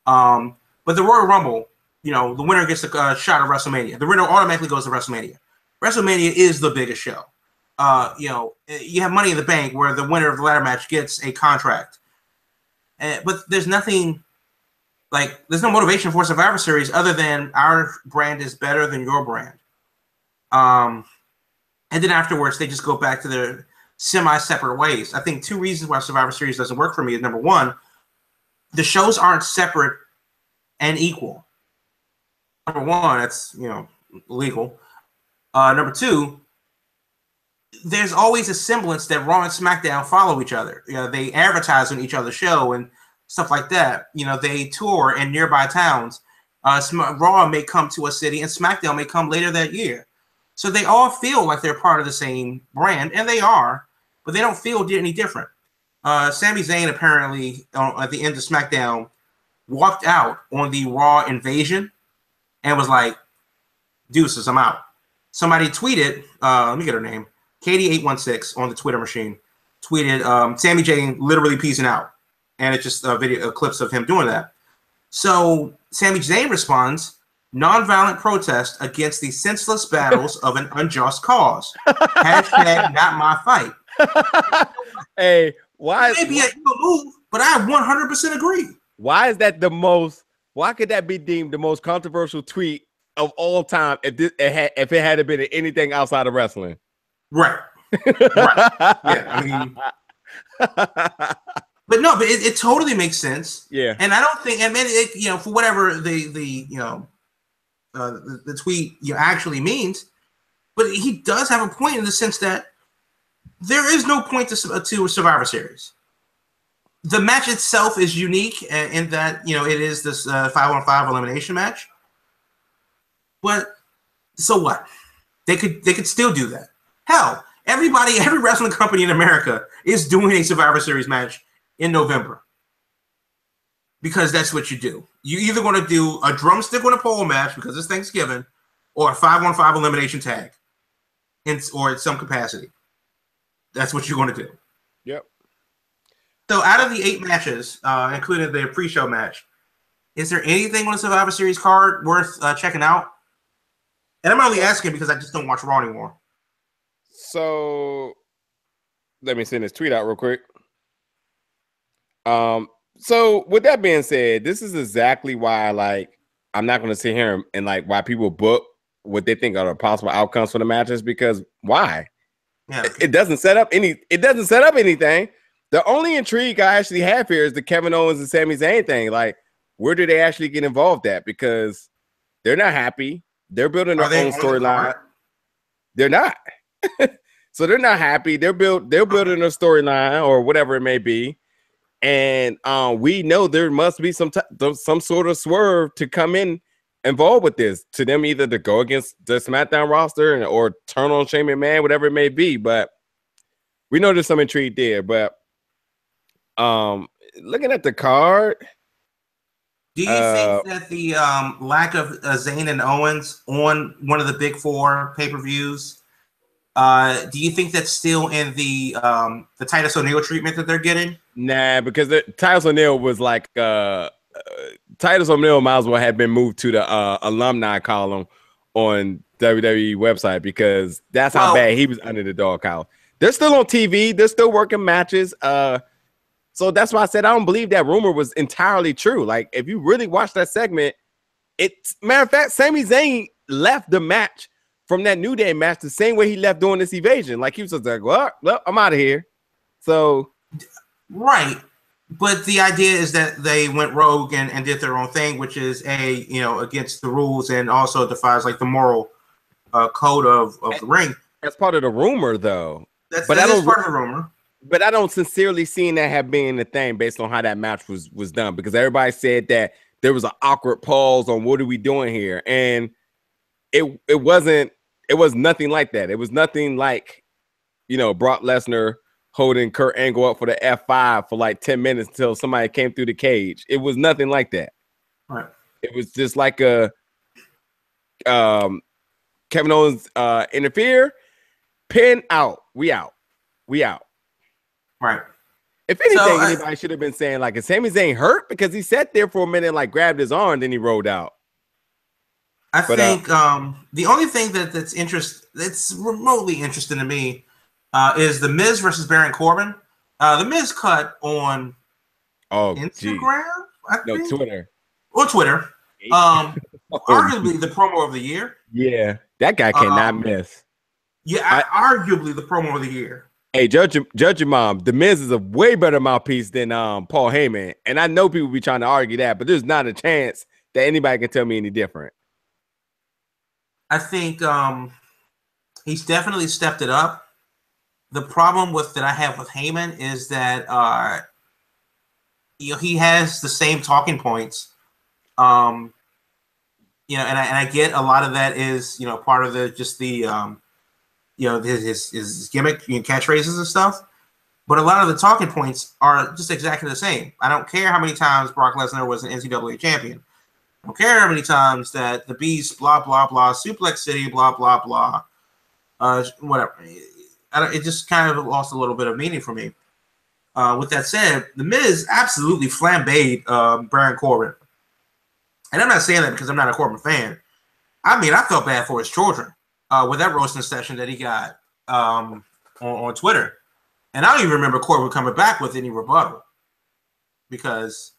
But the Royal Rumble, the winner gets a shot at WrestleMania. The winner automatically goes to WrestleMania. WrestleMania is the biggest show. You have Money in the Bank where the winner of the ladder match gets a contract. But there's nothing there's no motivation for Survivor Series other than our brand is better than your brand. And then afterwards, they just go back to their semi-separate ways. I think 2 reasons why Survivor Series doesn't work for me is, number one, the shows aren't separate and equal. Number one, that's, illegal. Number two, there's always a semblance that Raw and SmackDown follow each other. They advertise on each other's show and stuff like that. They tour in nearby towns. Raw may come to a city and SmackDown may come later that year. So they all feel like they're part of the same brand, and they are, but they don't feel any different. Sami Zayn apparently, at the end of SmackDown, walked out on the Raw invasion and was like, deuces, I'm out. Somebody tweeted, let me get her name, Katie816 on the Twitter machine, tweeted Sami Zayn literally peacing out. And it's just clips of him doing that. So Sami Zayn responds, nonviolent protest against the senseless battles of an unjust cause. Hashtag not my fight. Hey, why? Maybe a move, but I 100% agree. Why is that why could that be deemed the most controversial tweet of all time if it had been anything outside of wrestling? Right. Right. Yeah, I mean, but it totally makes sense. Yeah. And I don't think, for whatever the tweet actually means, but he does have a point in the sense that there is no point to Survivor Series. The match itself is unique in that, you know, it is this 5-on-5 elimination match. But so what? They could still do that. Hell, every wrestling company in America is doing a Survivor Series match in November. Because that's what you do. You either want to do a drumstick on a pole match because it's Thanksgiving, or a 5-on-5 elimination tag, or in some capacity. That's what you're going to do. Yep. So out of the 8 matches, including the pre-show match, is there anything on the Survivor Series card worth checking out? And I'm only asking because I just don't watch Raw anymore. So let me send this tweet out real quick. So with that being said, this is exactly why, like, I'm not going to sit here and like why people book what they think are the possible outcomes for the matches, because why? Yeah. It doesn't set up anything. The only intrigue I actually have here is the Kevin Owens and Sami Zayn thing. Like, where do they actually get involved at? Because they're not happy. They're building their own storyline. They're not. So they're not happy. They're building a storyline or whatever it may be. And we know there must be some sort of swerve to come in involved with this, to them either to go against the SmackDown roster or turn on Shane McMahon, whatever it may be. But we know there's some intrigue there. But looking at the card, do you think that the lack of Zayn and Owens on one of the big 4 pay-per-views, do you think that's still in the Titus O'Neil treatment that they're getting? Nah, because Titus O'Neil was like Titus O'Neil might as well have been moved to the alumni column on WWE website, because that's how bad he was under the dog collar. They're still on TV. They're still working matches. So that's why I said I don't believe that rumor was entirely true. Like, if you really watch that segment, matter of fact, Sami Zayn left the match from that New Day match the same way he left during this evasion. Like, he was just like, well, I'm out of here. So, right. But the idea is that they went rogue and did their own thing, which is against the rules and also defies like the moral code of the ring. That's part of the rumor, though. That is part of the rumor. But I don't sincerely see that have been the thing based on how that match was done, because everybody said that there was an awkward pause on what are we doing here, and it was nothing like that. It was nothing like, Brock Lesnar holding Kurt Angle up for the F5 for like 10 minutes until somebody came through the cage. It was nothing like that. Right. It was just like a Kevin Owens interfere, pin out. We out. Right. If anything, anybody should have been saying, like, is Sami Zayn hurt? Because he sat there for a minute, like, grabbed his arm, then he rolled out. I think the only thing that's remotely interesting to me is the Miz versus Baron Corbin. The Miz cut on Instagram, I think? Twitter. Or Twitter. Arguably the promo of the year. Yeah, that guy cannot miss. Yeah, arguably the promo of the year. Hey, judge your mom. The Miz is a way better mouthpiece than Paul Heyman, and I know people be trying to argue that, but there's not a chance that anybody can tell me any different. I think he's definitely stepped it up. The problem that I have with Heyman is that he has the same talking points. And I get a lot of that is part of his gimmick, catchphrases and stuff. But a lot of the talking points are just exactly the same. I don't care how many times Brock Lesnar was an NCAA champion. I don't care how many times that the Beast, blah, blah, blah, Suplex City, blah, blah, blah, whatever. It just kind of lost a little bit of meaning for me. With that said, The Miz absolutely flambéed Baron Corbin. And I'm not saying that because I'm not a Corbin fan. I mean, I felt bad for his children with that roasting session that he got on Twitter. And I don't even remember Corbin coming back with any rebuttal because,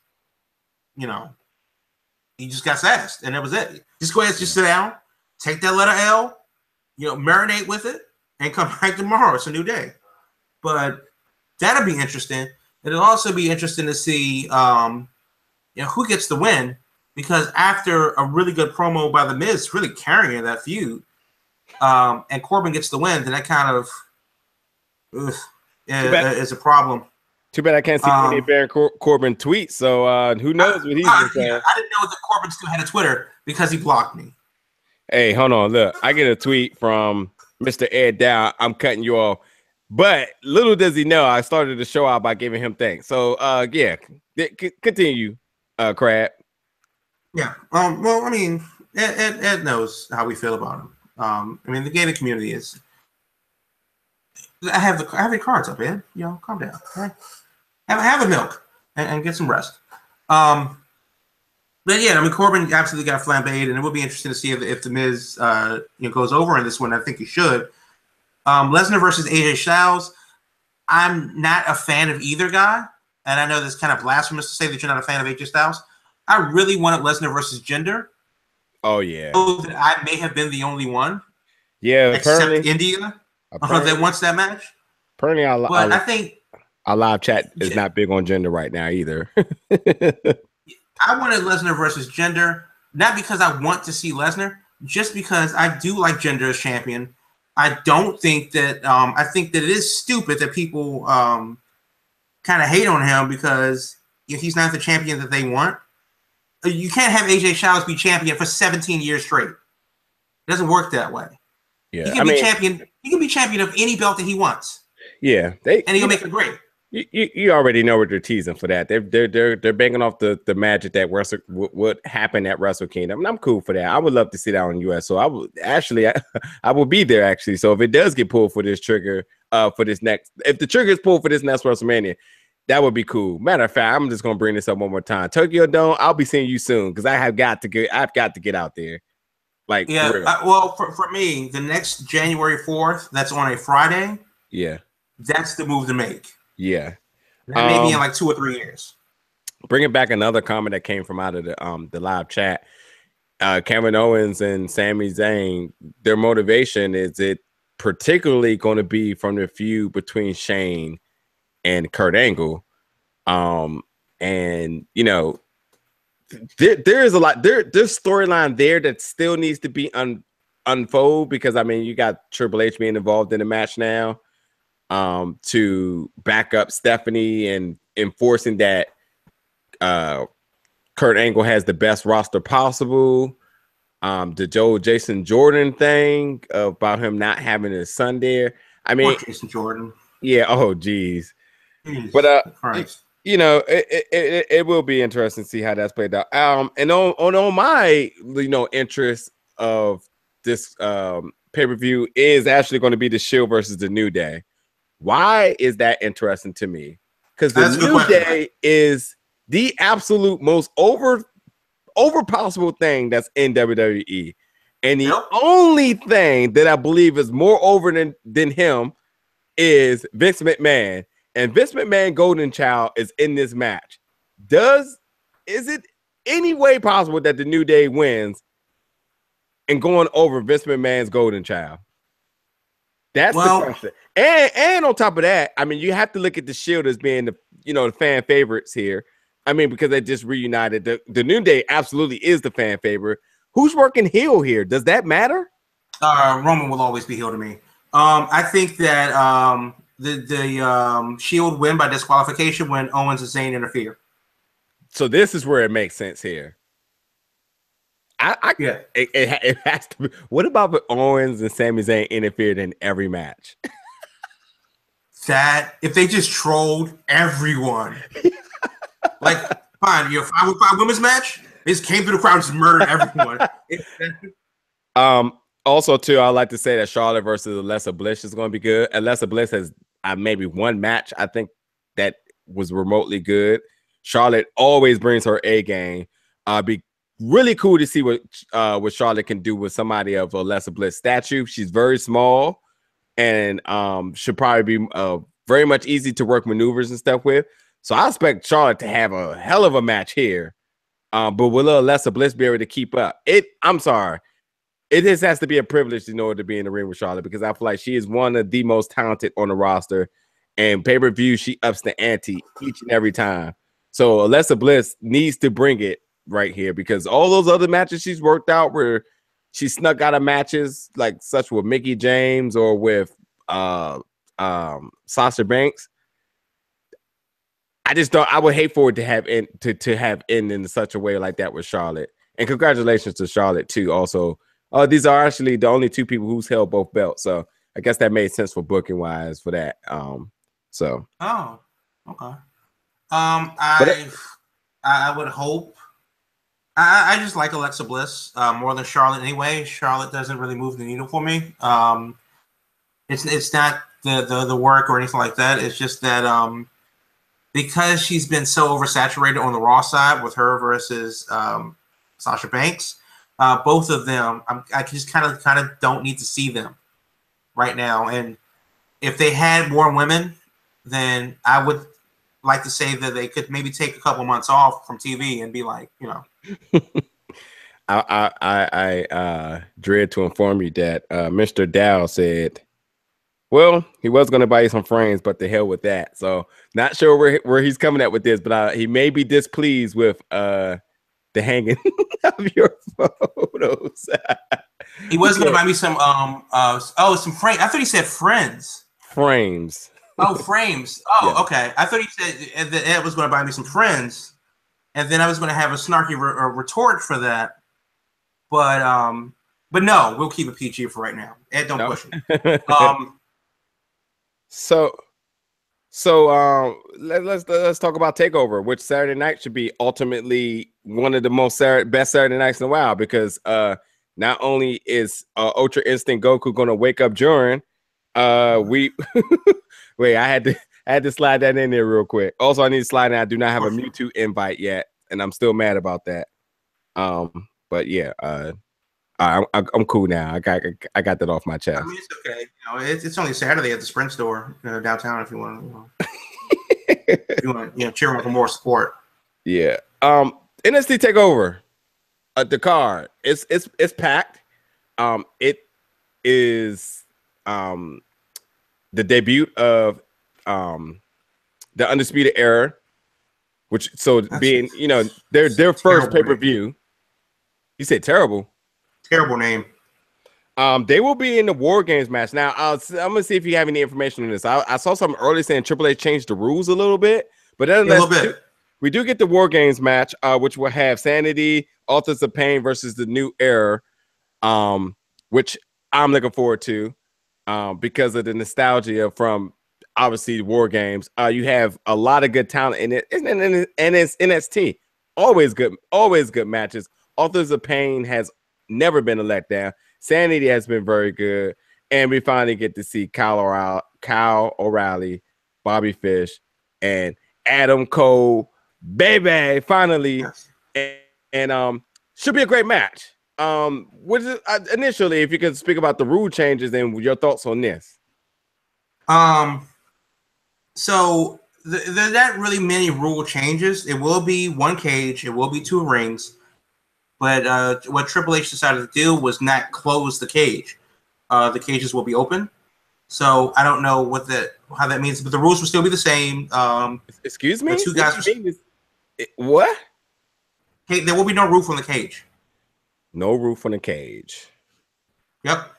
he just got sassed, and that was it. Just go ahead, just sit down, take that letter L, marinate with it, and come back tomorrow. It's a new day. But that'll be interesting. It'll also be interesting to see, who gets the win, because after a really good promo by The Miz, really carrying that feud, and Corbin gets the win, then that kind of is a problem. Too bad I can't see any Baron Corbin tweets. So who knows what he's been saying? Yeah, I didn't know that Corbin still had a Twitter because he blocked me. Hey, hold on. Look, I get a tweet from Mr. Ed Dow. I'm cutting you off. But little does he know, I started the show out by giving him thanks. So, yeah, continue, Crab. Yeah. Well, I mean, Ed knows how we feel about him. I mean, the gaming community is. I have the cards up, Ed. You know, calm down. Right? Have a milk and get some rest. But yeah, I mean, Corbin absolutely got flambéed, and it will be interesting to see if the Miz goes over in this one. I think he should. Lesnar versus AJ Styles. I'm not a fan of either guy, and I know this is kind of blasphemous to say that you're not a fan of AJ Styles. I really wanted Lesnar versus Jinder. Oh yeah. So that I may have been the only one. Yeah, except India that wants that match. Apparently, I think our live chat is not big on Jinder right now either. I wanted Lesnar versus Jinder, not because I want to see Lesnar, just because I do like Jinder as champion. I don't think that I think that it is stupid that people kind of hate on him because he's not the champion that they want. You can't have AJ Styles be champion for 17 years straight. It doesn't work that way. Yeah, he can be champion. He can be champion of any belt that he wants. Yeah, and he'll make it great. You already know what they're teasing for that. They're banging off the magic that what happened at Wrestle Kingdom, and I'm cool for that. I would love to see that on US. So I would actually I will be there actually. So if it does get pulled for this trigger for this next, if the trigger is pulled for this next WrestleMania, that would be cool. Matter of fact, I'm just gonna bring this up one more time. Tokyo Dome, I'll be seeing you soon because I've got to get out there. Like yeah, well for me, the next January 4th, that's on a Friday. Yeah, that's the move to make. Yeah, maybe in like 2 or 3 years. Bringing back another comment that came from out of the live chat. Kevin Owens and Sami Zayn, their motivation is it particularly going to be from the feud between Shane and Kurt Angle, and you know there is a lot there's storyline there that still needs to be unfold because I mean you got Triple H being involved in the match now. To back up Stephanie and enforcing that Kurt Angle has the best roster possible. The Jason Jordan thing about him not having his son there. I mean, Jason Jordan. Yeah. Oh, geez. But you know, it will be interesting to see how that's played out. And on my interest of this pay-per-view is actually going to be the Shield versus the New Day. Why is that interesting to me? Because the New Day is the absolute most over possible thing that's in WWE. And the only thing that I believe is more over than him is Vince McMahon. And Vince McMahon Golden Child is in this match. Is it any way possible that the New Day wins and going over Vince McMahon's Golden Child? That's the question. And on top of that, I mean, you have to look at the Shield as being the fan favorites here. I mean, because they just reunited. The New Day absolutely is the fan favorite. Who's working heel here? Does that matter? Roman will always be heel to me. I think that the Shield win by disqualification when Owens and Zayn interfere. So this is where it makes sense here. It has to be. What about if Owens and Sami Zayn interfered in every match? That if they just trolled everyone, like fine, you're 5-on-5 women's match. They just came through the crowd and just murdered everyone. Also, too, I like to say that Charlotte versus Alexa Bliss is going to be good. Alexa Bliss has maybe one match I think that was remotely good. Charlotte always brings her A game. Be really cool to see what Charlotte can do with somebody of Alexa Bliss stature. She's very small and should probably be very much easy to work maneuvers and stuff with. So I expect Charlotte to have a hell of a match here. But will Alexa Bliss be able to keep up? I'm sorry. It just has to be a privilege in order to be in the ring with Charlotte because I feel like she is one of the most talented on the roster. And pay-per-view, she ups the ante each and every time. So Alexa Bliss needs to bring it right here because all those other matches she's worked out where she snuck out of matches like such with Mickie James or with Sasha Banks. I just don't. I would hate for it to have end in such a way like that with Charlotte. And congratulations to Charlotte too. Also, these are actually the only two people who's held both belts. So I guess that made sense for booking wise for that. So. Oh, okay. But I would hope. I just like Alexa Bliss more than Charlotte anyway. Charlotte doesn't really move the needle for me. It's not the work or anything like that. It's just that because she's been so oversaturated on the Raw side with her versus Sasha Banks, both of them, I just kind of don't need to see them right now. And if they had more women, then I would like to say that they could maybe take a couple months off from TV and be like, you know. I dread to inform you that Mr. Dow said, well, he was going to buy you some frames, but the hell with that. So not sure where he's coming at with this, but he may be displeased with the hanging of your photos. He was going to buy me some some frames. I thought he said friends. Frames. Oh, frames. Oh, yeah. Okay. I thought he said that Ed was going to buy me some friends, and then I was going to have a snarky retort for that. But no, we'll keep it PG for right now. Ed, don't push it. So let's talk about TakeOver, which Saturday night should be ultimately one of the best Saturday nights in a while, because not only is Ultra Instinct Goku going to wake up during, wait, I had to slide that in there real quick. Also, I need to slide in. I do not have a Mewtwo invite yet, and I'm still mad about that. But yeah, I'm cool now. I got that off my chest. I mean, it's okay. You know, it's only Saturday at the Sprint store downtown. If you want to, cheer on for more support. Yeah. NXT TakeOver. The card. It's packed. It is the debut of the Undisputed Era, which being their first pay-per-view. You said terrible. Terrible name. They will be in the WarGames match. Now, I'm gonna see if you have any information on this. I saw something earlier saying Triple H changed the rules a little bit, but we do get the WarGames match, which will have Sanity, Authors of Pain versus the New Era, which I'm looking forward to, because of the nostalgia from obviously WarGames. You have a lot of good talent in it, and it's NXT. Always good matches. Authors of Pain has never been a letdown. Sanity has been very good, and we finally get to see Kyle O'Reilly, Bobby Fish, and Adam Cole, baby, finally. Yes. And should be a great match. Initially, if you could speak about the rule changes and your thoughts on this. So there's not really many rule changes. It will be one cage. It will be 2 rings. But what Triple H decided to do was not close the cage. The cages will be open. So I don't know how that means, but the rules will still be the same. Excuse me? The 2 guys. What? Hey, there will be no roof on the cage. No roof on the cage. Yep.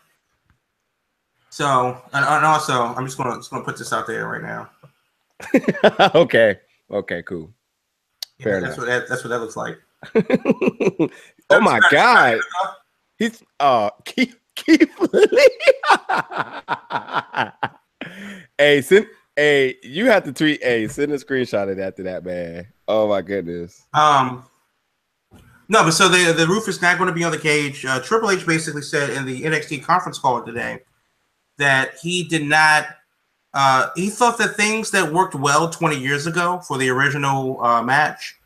So and also, I'm just gonna put this out there right now. Okay, cool. Fair enough. That's what that looks like. Oh my God! He's Keith Lee. Hey, you have to tweet. Hey, send a screenshot of that to that man. Oh my goodness. No, but so the roof is not going to be on the cage. Triple H basically said in the NXT conference call today that he did not. He thought that things that worked well 20 years ago for the original match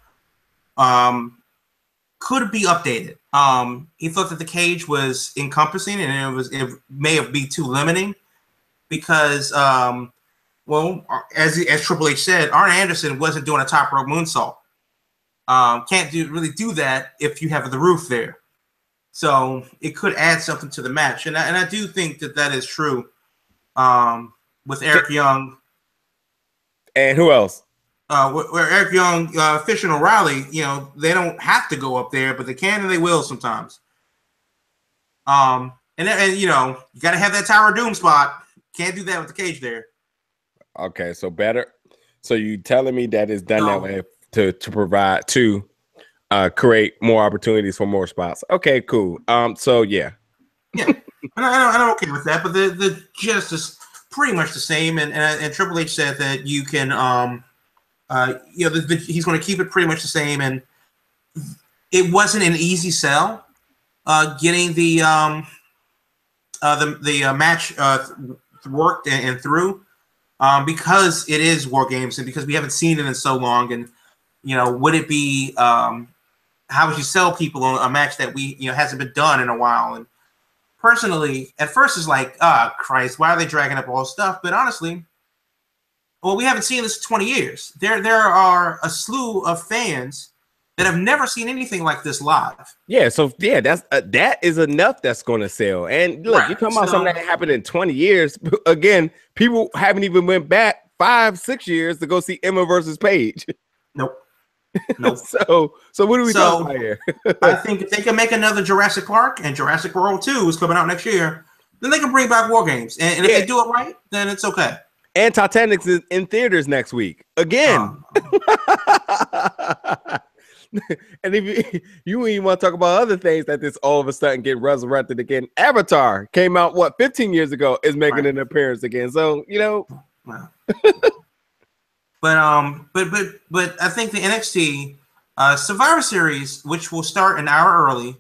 could be updated. He thought that the cage was encompassing and it may be too limiting because, as Triple H said, Arn Anderson wasn't doing a top rope moonsault. Can't really do that if you have the roof there. So it could add something to the match, and I do think that is true. With Eric Young and who else? Where Eric Young, Fish, and O'Reilly, they don't have to go up there, but they can and they will sometimes. And you got to have that Tower of Doom spot. Can't do that with the cage there. Okay, so better So you telling me that it's done that way to provide to create more opportunities for more spots? Okay, cool. So yeah, I'm okay with that. But the gist is pretty much the same. And Triple H said that you can he's going to keep it pretty much the same. And it wasn't an easy sell getting the match worked and through. Because it is WarGames and because we haven't seen it in so long, and would it be how would you sell people on a match that we hasn't been done in a while? And personally, at first it's like, Christ, why are they dragging up all this stuff? But honestly, well, we haven't seen this in 20 years. There are a slew of fans that have never seen anything like this live. Yeah, so yeah, that is enough that's going to sell. And look, you're talking about something that happened in 20 years. Again, people haven't even went back 5-6 years to go see Emma versus Paige. Nope. So what are we talking about here? I think if they can make another Jurassic Park, and Jurassic World 2 is coming out next year, then they can bring back WarGames. And if they do it right, then it's okay. And Titanic's is in theaters next week again. And if you even want to talk about other things that this all of a sudden get resurrected again, Avatar came out 15 years ago, is making an appearance again. So Wow. but I think the NXT Survivor Series, which will start an hour early,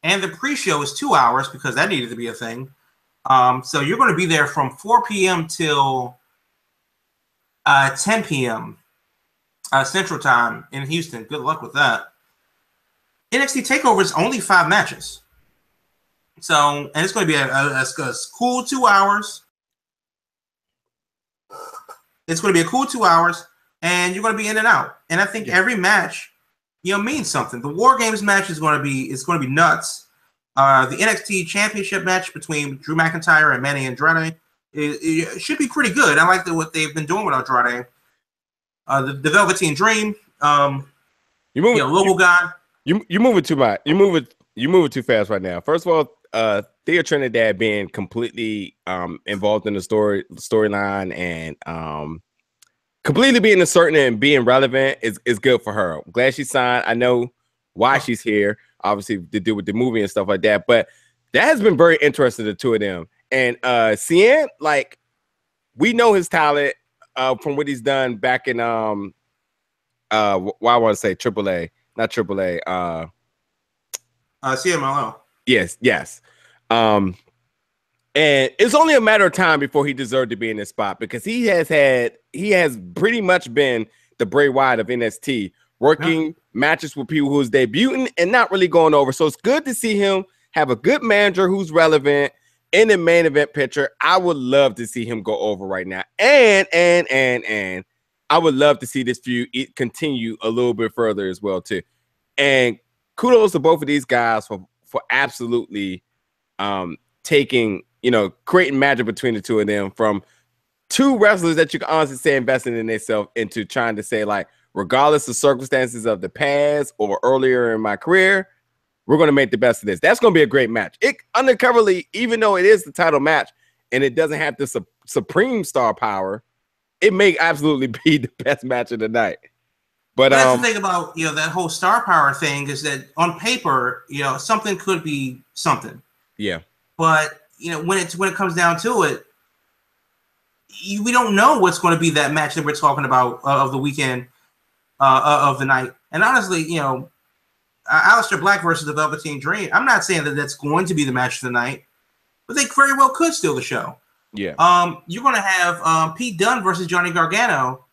and the pre-show is 2 hours because that needed to be a thing. So you're going to be there from 4 p.m. till 10 p.m. Central Time in Houston. Good luck with that. NXT TakeOver is only 5 matches. So, and it's going to be a cool 2 hours. It's going to be a cool 2 hours, and you're going to be in and out. And I think every match, means something. The WarGames match is going to be nuts. The NXT Championship match between Drew McIntyre and Manny Andrade it should be pretty good. I like what they've been doing with Andrade. The Velveteen Dream, local guy. You moving too much. You moving too fast right now. First of all, Thea Trinidad being completely involved in the storyline and completely being certain and being relevant is good for her. I'm glad she signed. I know why she's here, obviously to do with the movie and stuff like that. But that has been very interesting, the two of them. And Cien, like, we know his talent from what he's done back in I want to say AAA, not AAA. CMLL. Yes. And it's only a matter of time before he deserved to be in this spot, because he has pretty much been the Bray Wyatt of NXT, working matches with people who's debuting and not really going over. So it's good to see him have a good manager who's relevant in the main event picture. I would love to see him go over right now. And I would love to see this feud continue a little bit further as well too. And kudos to both of these guys for absolutely taking, creating magic between the two of them, from two wrestlers that you can honestly say investing in themselves into trying to say, like, regardless of circumstances of the past or earlier in my career, we're going to make the best of this. That's going to be a great match. It undercoverly, even though it is the title match and it doesn't have the supreme star power, it may absolutely be the best match of the night. But that's the thing about that whole star power thing, is that on paper, something could be something. Yeah. But when it comes down to it, we don't know what's going to be that match that we're talking about of the weekend, of the night. And honestly, Aleister Black versus the Velveteen Dream, I'm not saying that that's going to be the match of the night, but they very well could steal the show. Yeah. You're going to have Pete Dunne versus Johnny Gargano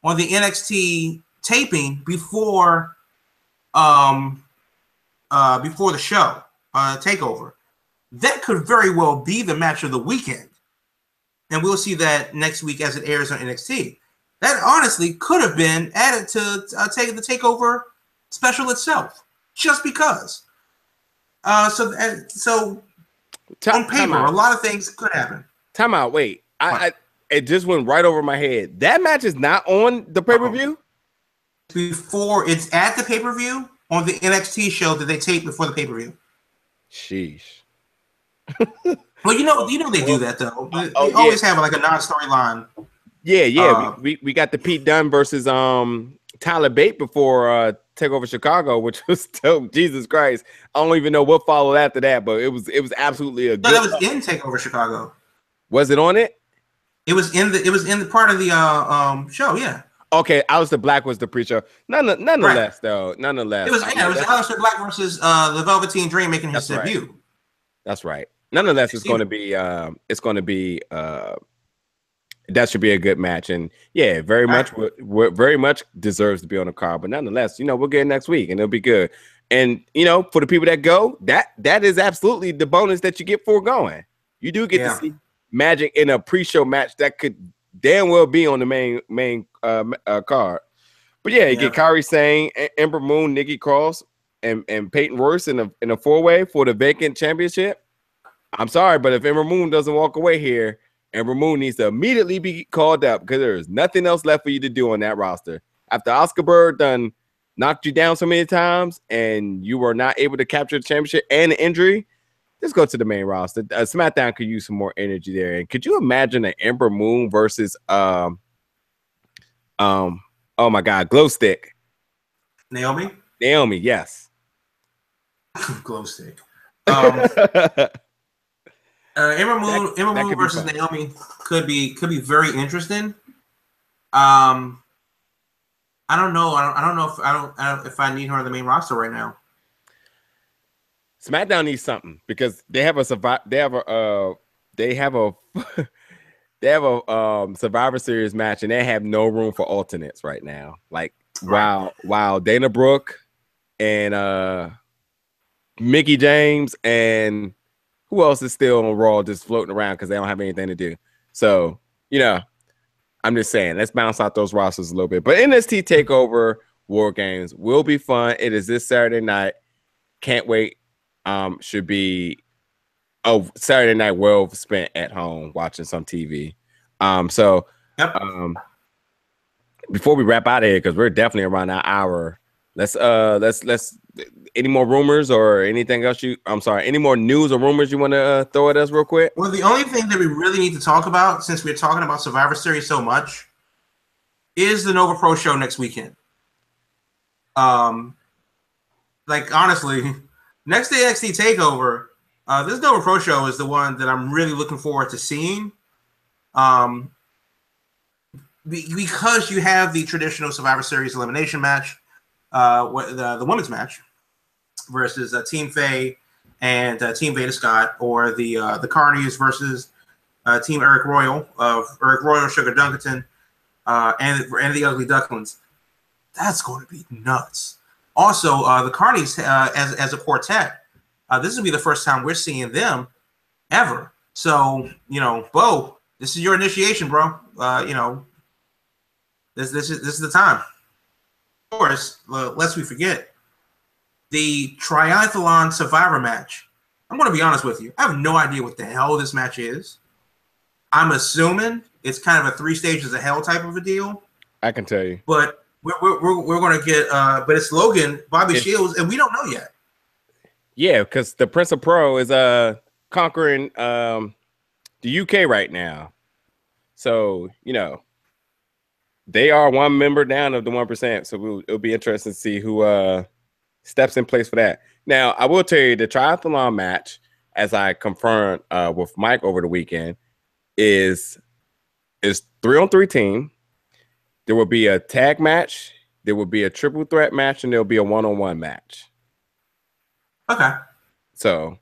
on the NXT taping before the show, TakeOver. That could very well be the match of the weekend. And we'll see that next week as it airs on NXT. That honestly could have been added to the TakeOver special itself, just because. So on paper, a lot of things could happen. Time out. Wait, it just went right over my head. That match is not on the pay-per-view? Before it's at the pay-per-view on the NXT show that they tape before the pay-per-view. Sheesh. Well, they do that though. They always have like a non-storyline. Yeah. We got the Pete Dunne versus Tyler Bate before TakeOver Chicago, which was dope. Jesus Christ. I don't even know what followed after that, but it was absolutely a good. That was in TakeOver Chicago. Was it on it? It was in the part of the show, yeah. Okay, Aleister Black was the pre-show. Nonetheless, though. Nonetheless. It was Aleister Black versus the Velveteen Dream making his debut. Right. That's right. Nonetheless, it's going to be that should be a good match, and yeah, very much deserves to be on the card. But nonetheless, we'll get it next week, and it'll be good. And for the people that go, that is absolutely the bonus that you get for going. You do get to see Magic in a pre-show match that could damn well be on the main card. But yeah, you get Kairi Sane, Ember Moon, Nikki Cross, and Peyton Royce in a 4-way for the vacant championship. I'm sorry, but if Ember Moon doesn't walk away here, Ember Moon needs to immediately be called up because there's nothing else left for you to do on that roster. After Oscar Bird done knocked you down so many times and you were not able to capture the championship and the injury, just go to the main roster. SmackDown could use some more energy there. And could you imagine an Ember Moon versus oh my God, Glow Stick? Naomi, yes. Glow Stick. Ember Moon versus Naomi could be very interesting. I don't know. I don't know if I need her on the main roster right now. SmackDown needs something because they have a Survivor Series match and they have no room for alternates right now. Like while Dana Brooke and Mickey James and who else is still on Raw just floating around because they don't have anything to do. So, I'm just saying, let's bounce out those rosters a little bit. But NXT TakeOver WarGames will be fun. It is this Saturday night. Can't wait. Should be a Saturday night well spent at home watching some TV. Before we wrap out of here, because we're definitely around that hour, let's any more rumors or anything else any more news or rumors you want to throw at us real quick? Well, the only thing that we really need to talk about, since we're talking about Survivor Series so much, is the Nova Pro show next weekend. Honestly, next to NXT TakeOver, this Nova Pro show is the one that I'm really looking forward to seeing. Because you have the traditional Survivor Series elimination match, the women's match versus Team Faye and Team Veda Scott, or the Carnies versus Team Eric Royal, Sugar Dunkerton, and the Ugly Ducklings. That's going to be nuts. Also, the Carnies as a quartet. This will be the first time we're seeing them ever. So, Bo, this is your initiation, bro. This is the time. Of course, lest we forget, the Triathlon Survivor match. I'm going to be honest with you. I have no idea what the hell this match is. I'm assuming it's kind of a 3 stages of hell type of a deal. I can tell you. But we're going to get, but it's Logan, Bobby Shields, and we don't know yet. Yeah, because the Prince of Pro is conquering the UK right now. So, they are one member down of the 1%. So it'll be interesting to see who steps in place for that. Now, I will tell you the triathlon match, as I confirmed with Mike over the weekend, is 3-on-3 team. There will be a tag match, there will be a triple threat match, and there'll be a 1-on-1 match. Okay. So,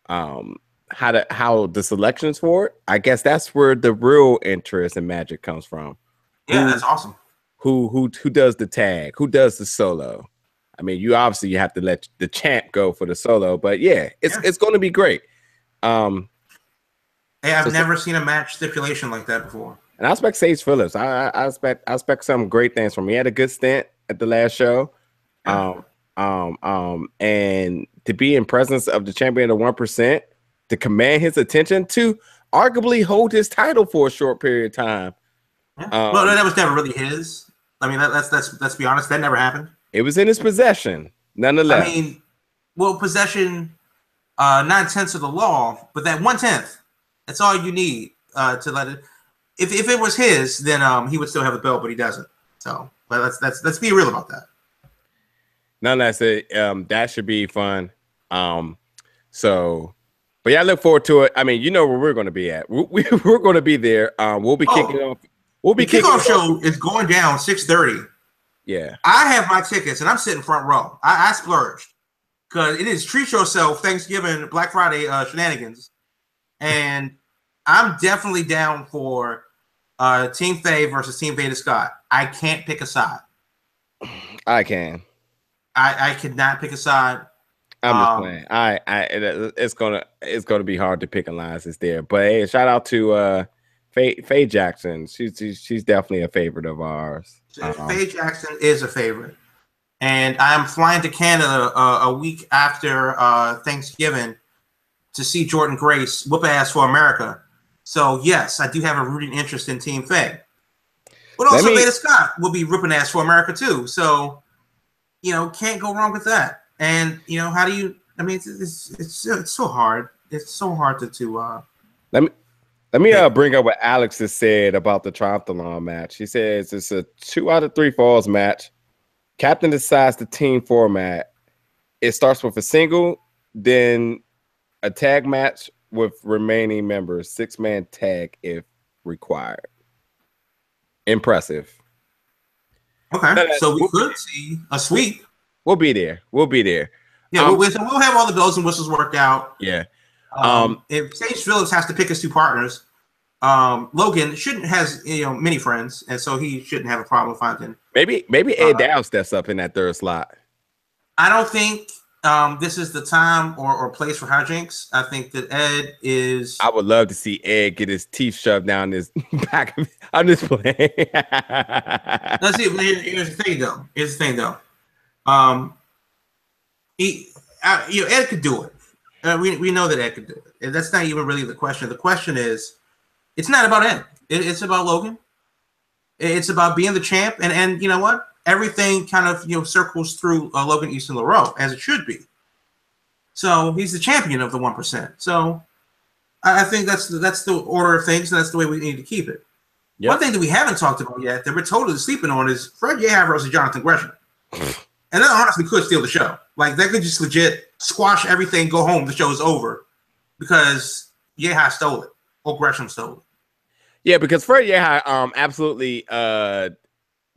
how the selections for it? I guess that's where the real interest in Magic comes from. Yeah, that's awesome. Who does the tag? Who does the solo? I mean, you have to let the champ go for the solo, but it's going to be great. Hey, I've never seen a match stipulation like that before. And I expect Sage Phillips. I expect some great things from him. He had a good stint at the last show. And to be in presence of the champion of 1%, to command his attention, to arguably hold his title for a short period of time. Yeah. Well, that was never really his. I mean, let's be honest, that never happened. It was in his possession, nonetheless. I mean, possession, 9/10 of the law, but that 1/10, that's all you need to let it. if it was his, then he would still have the belt, but he doesn't. So, but let's be real about that. Nonetheless, that should be fun. So, but yeah, I look forward to it. I mean, you know where we're going to be at. We're going to be there. We'll be kicking off. We'll be the kickoff show is going down 6:30. Yeah, I have my tickets and I'm sitting front row. I splurged because it is treat yourself Thanksgiving, Black Friday shenanigans, and I'm definitely down for Team Faye versus Team Veda Scott. I can't pick a side. I can. I could not pick a side. I'm just playing. It's gonna be hard to pick alliances there. But hey, shout out to Faye Jackson. She's definitely a favorite of ours. Faye Jackson is a favorite, and I'm flying to Canada a week after Thanksgiving to see Jordan Grace whoop ass for America. So yes, I do have a rooting interest in Team Faye. But also Veda Scott will be ripping ass for America too. So can't go wrong with that. And how do you? I mean, it's so hard. It's so hard to. Let me bring up what Alex has said about the Triathlon match. He says it's a 2 out of 3 falls match. Captain decides the team format. It starts with a single, then a tag match with remaining members, 6-man tag if required. Impressive. Okay, so we could see a sweep. We'll be there. Yeah, we'll have all the bells and whistles worked out. Yeah. If Sage Phillips has to pick his 2 partners, Logan has many friends, and so he shouldn't have a problem finding. Maybe Ed Dow steps up in that 3rd slot. I don't think this is the time or place for hijinks. I think that Ed is. I would love to see Ed get his teeth shoved down his back. I'm just playing. Let's see. Here's the thing, though. Ed could do it. We know that Ed could do it. And that's not even really the question. The question is, it's not about Ed. It's about Logan. It's about being the champ. And you know what? Everything kind of circles through Logan Easton LaRoe, as it should be. So he's the champion of the 1%. So I think that's the order of things, and that's the way we need to keep it. Yep. One thing that we haven't talked about yet that we're totally sleeping on is Fred Yehi versus Jonathan Gresham. And that honestly could steal the show. Like, that could just legit squash everything, go home, the show is over. Because Yehi stole it. Or Gresham stole it. Yeah, because Fred Yehi absolutely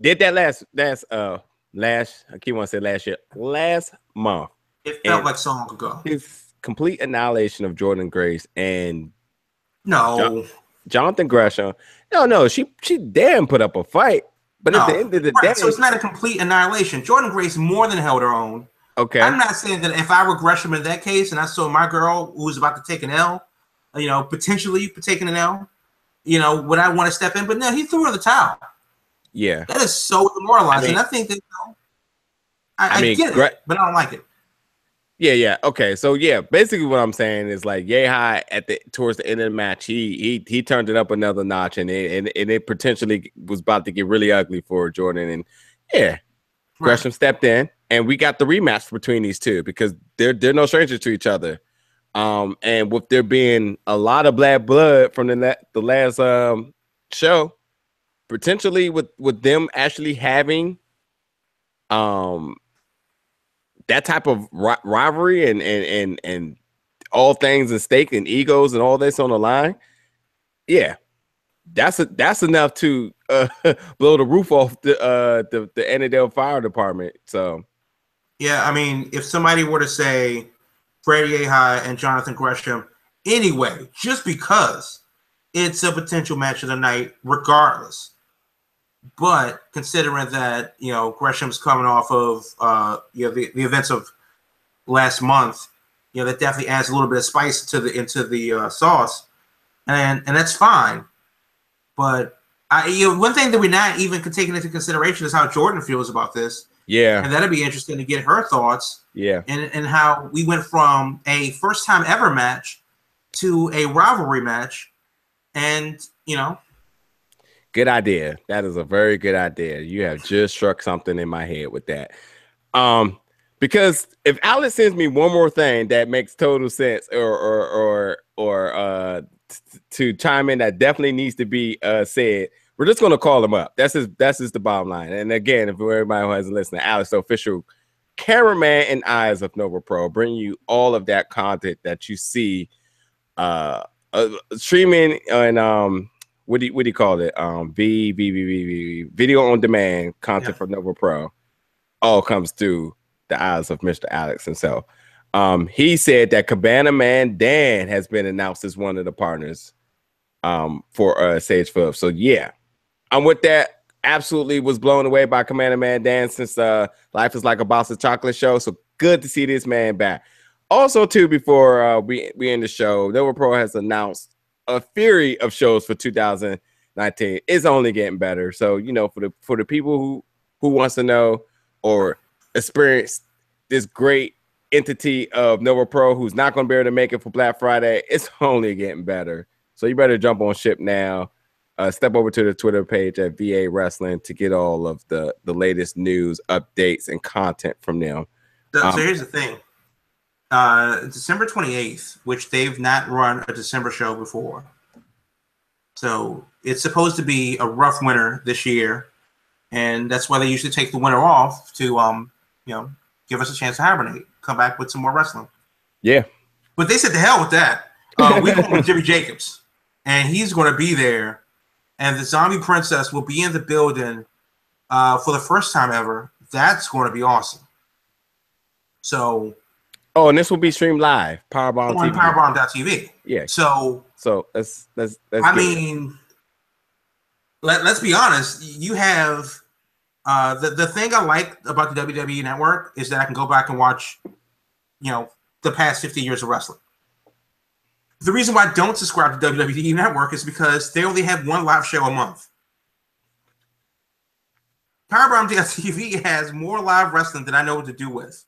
did that last I keep wanting to say last year. Last month. It felt like so long ago. His complete annihilation of Jordan Grace and Jonathan Gresham. No, she damn put up a fight. But at the end of the day, so it's not a complete annihilation. Jordan Grace more than held her own. Okay. I'm not saying that if I were Gresham in that case and I saw my girl who was about to take an L, potentially taking an L, would I want to step in? But no, he threw her the towel. Yeah. That is so demoralizing. I think that I get it, but I don't like it. Yeah. Okay. So yeah, basically what I'm saying is like Yehi towards the end of the match, he turned it up another notch, and it potentially was about to get really ugly for Jordan. And yeah, Gresham stepped in, and we got the rematch between these two because they're no strangers to each other. And with there being a lot of bad blood from the last show, potentially with them actually having that type of rivalry and all things at stake and egos and all this on the line, yeah, that's enough to blow the roof off the Annandale Fire Department. So, yeah, I mean, if somebody were to say Fred Yehi and Jonathan Gresham anyway, just because it's a potential match of the night, regardless. But considering that Gresham's coming off of the events of last month, that definitely adds a little bit of spice into the sauce, and that's fine. But one thing that we're not even taking into consideration is how Jordan feels about this. Yeah, and that'd be interesting to get her thoughts. Yeah, and how we went from a first time ever match to a rivalry match, and Good idea. That is a very good idea. You have just struck something in my head with that. Because if Alex sends me one more thing that makes total sense or to to chime in that definitely needs to be said, we're just going to call him up. That's just the bottom line. And again, if everybody who hasn't listened, Alex, the official cameraman and eyes of Nova Pro, bring you all of that content that you see streaming and what do you call it? Video on demand content for Nova Pro. All comes through the eyes of Mr. Alex himself. He said that Cabana Man Dan has been announced as one of the partners for Sage Phillips. So yeah, I'm with that. Absolutely was blown away by Cabana Man Dan since Life is Like a Box of Chocolate show. So good to see this man back. Also, too, before we end the show, Nova Pro has announced a fury of shows for 2019. It's only getting better. So, you know, for the people who wants to know or experience this great entity of Nova Pro who's not going to be able to make it for Black Friday, it's only getting better. So you better jump on ship now. Step over to the Twitter page at VA Wrestling to get all of the latest news, updates, and content from them. So here's the thing. December 28th, which they've not run a December show before. So it's supposed to be a rough winter this year. And that's why they usually take the winter off to, give us a chance to hibernate, come back with some more wrestling. Yeah. But they said, to hell with that. We're going with Jimmy Jacobs. And he's going to be there. And the Zombie Princess will be in the building for the first time ever. That's going to be awesome. So... Oh, and this will be streamed live, Powerbomb on TV. Powerbomb.tv. Yeah. So let's I mean, let's be honest. You have the thing I like about the WWE Network is that I can go back and watch, the past 50 years of wrestling. The reason why I don't subscribe to WWE Network is because they only have one live show a month. Powerbomb.tv has more live wrestling than I know what to do with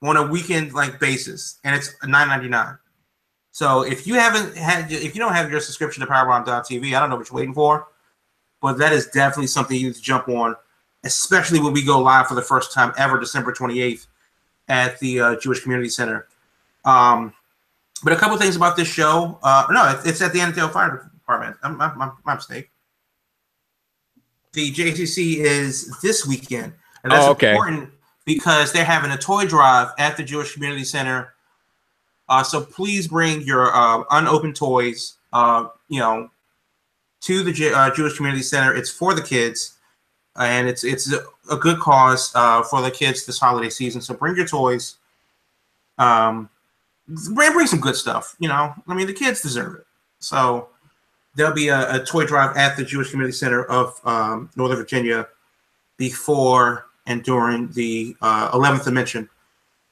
on a weekend basis, and it's $9.99. So if you don't have your subscription to Powerbomb.tv, I don't know what you're waiting for, but that is definitely something you need to jump on, especially when we go live for the first time ever, December 28th at the Jewish Community Center. But a couple things about this show. No, it's at the Annandale Fire Department. My mistake. The JCC is this weekend, and that's important because they're having a toy drive at the Jewish Community Center. So please bring your unopened toys, to the Jewish Community Center. It's for the kids, and it's a good cause for the kids this holiday season. So bring your toys. Bring some good stuff. The kids deserve it. So there'll be a toy drive at the Jewish Community Center of Northern Virginia before and during the 11th Dimension,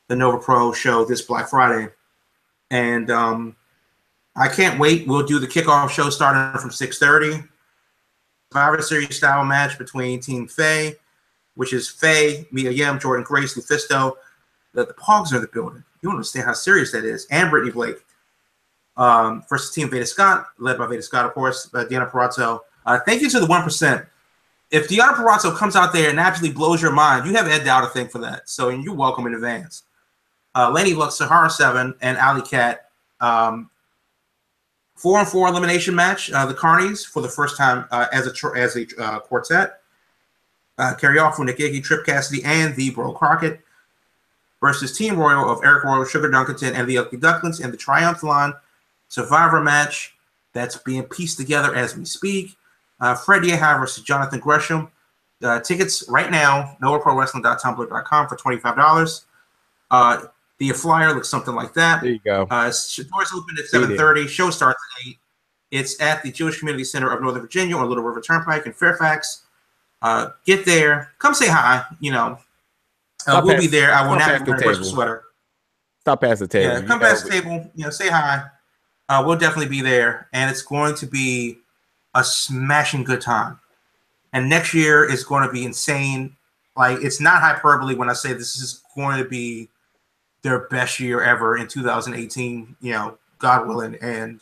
the Nova Pro show this Black Friday. And I can't wait. We'll do the kickoff show starting from 6:30. Survivor Series style match between Team Faye, which is Faye, Mia Yim, Jordan Grace, Lufisto. The Pogs are in the building. You don't understand how serious that is. And Brittany Blake. Versus Team Veda Scott, led by Veda Scott, of course, Deanna Purrazzo. Thank you to the 1%. If Deanna Purrazzo comes out there and absolutely blows your mind, you have Ed Dow to thank for that. So you're welcome in advance. Laney Lux, Sahara 7, and Alley Cat. 4-on-4 elimination match. The Carnies for the first time as a quartet. Carry off with Nick Iggy, Trip Cassidy, and the Bro Crockett versus Team Royal of Eric Royal, Sugar Dunkerton, and the Ugly Ducklings in the Triathlon Survivor match that's being pieced together as we speak. Fred Yehi versus Jonathan Gresham. Tickets right now, NovaProWrestling.tumblr.com for $25. The flyer looks something like that. There you go. Doors open at 7:30. Show starts at 8. It's at the Jewish Community Center of Northern Virginia on Little River Turnpike in Fairfax. Get there. Come say hi. We'll be there. I will not be wearing a Christmas sweater. Stop past the table. Yeah, come past the table. Say hi. We'll definitely be there, and it's going to be a smashing good time. And next year is going to be insane. It's not hyperbole when I say this is going to be their best year ever in 2018. God willing, and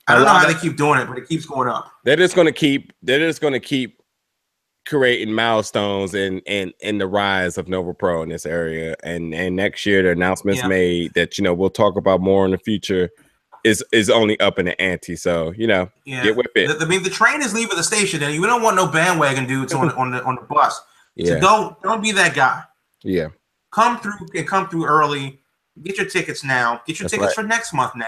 I don't know how they keep doing it, but it keeps going up. They're just going to keep creating milestones in the rise of Nova Pro in this area. And next year, the announcements made that we'll talk about more in the future. is only up in the ante. So get with it. The train is leaving the station, and you don't want no bandwagon dudes on the bus. Yeah. So don't be that guy. Yeah. Come through early. Get your tickets now. Get your tickets for next month now.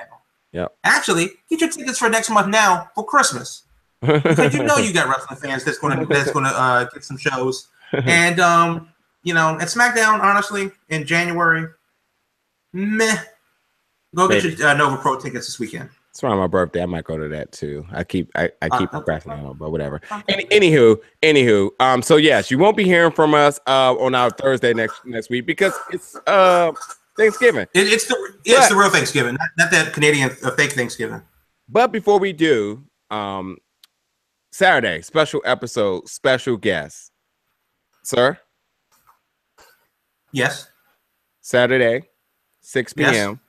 Yeah. Actually, get your tickets for next month now for Christmas. Because you got wrestling fans that's gonna get some shows. And and SmackDown, honestly, in January, meh. Go get your Nova Pro tickets this weekend. It's around my birthday. I might go to that too. I keep procrastinating, but whatever. Anywho, so yes, you won't be hearing from us on our Thursday next week because it's Thanksgiving. It's the real Thanksgiving, not that Canadian fake Thanksgiving. But before we do, Saturday special episode, special guest, sir. Yes. Saturday, 6 p.m.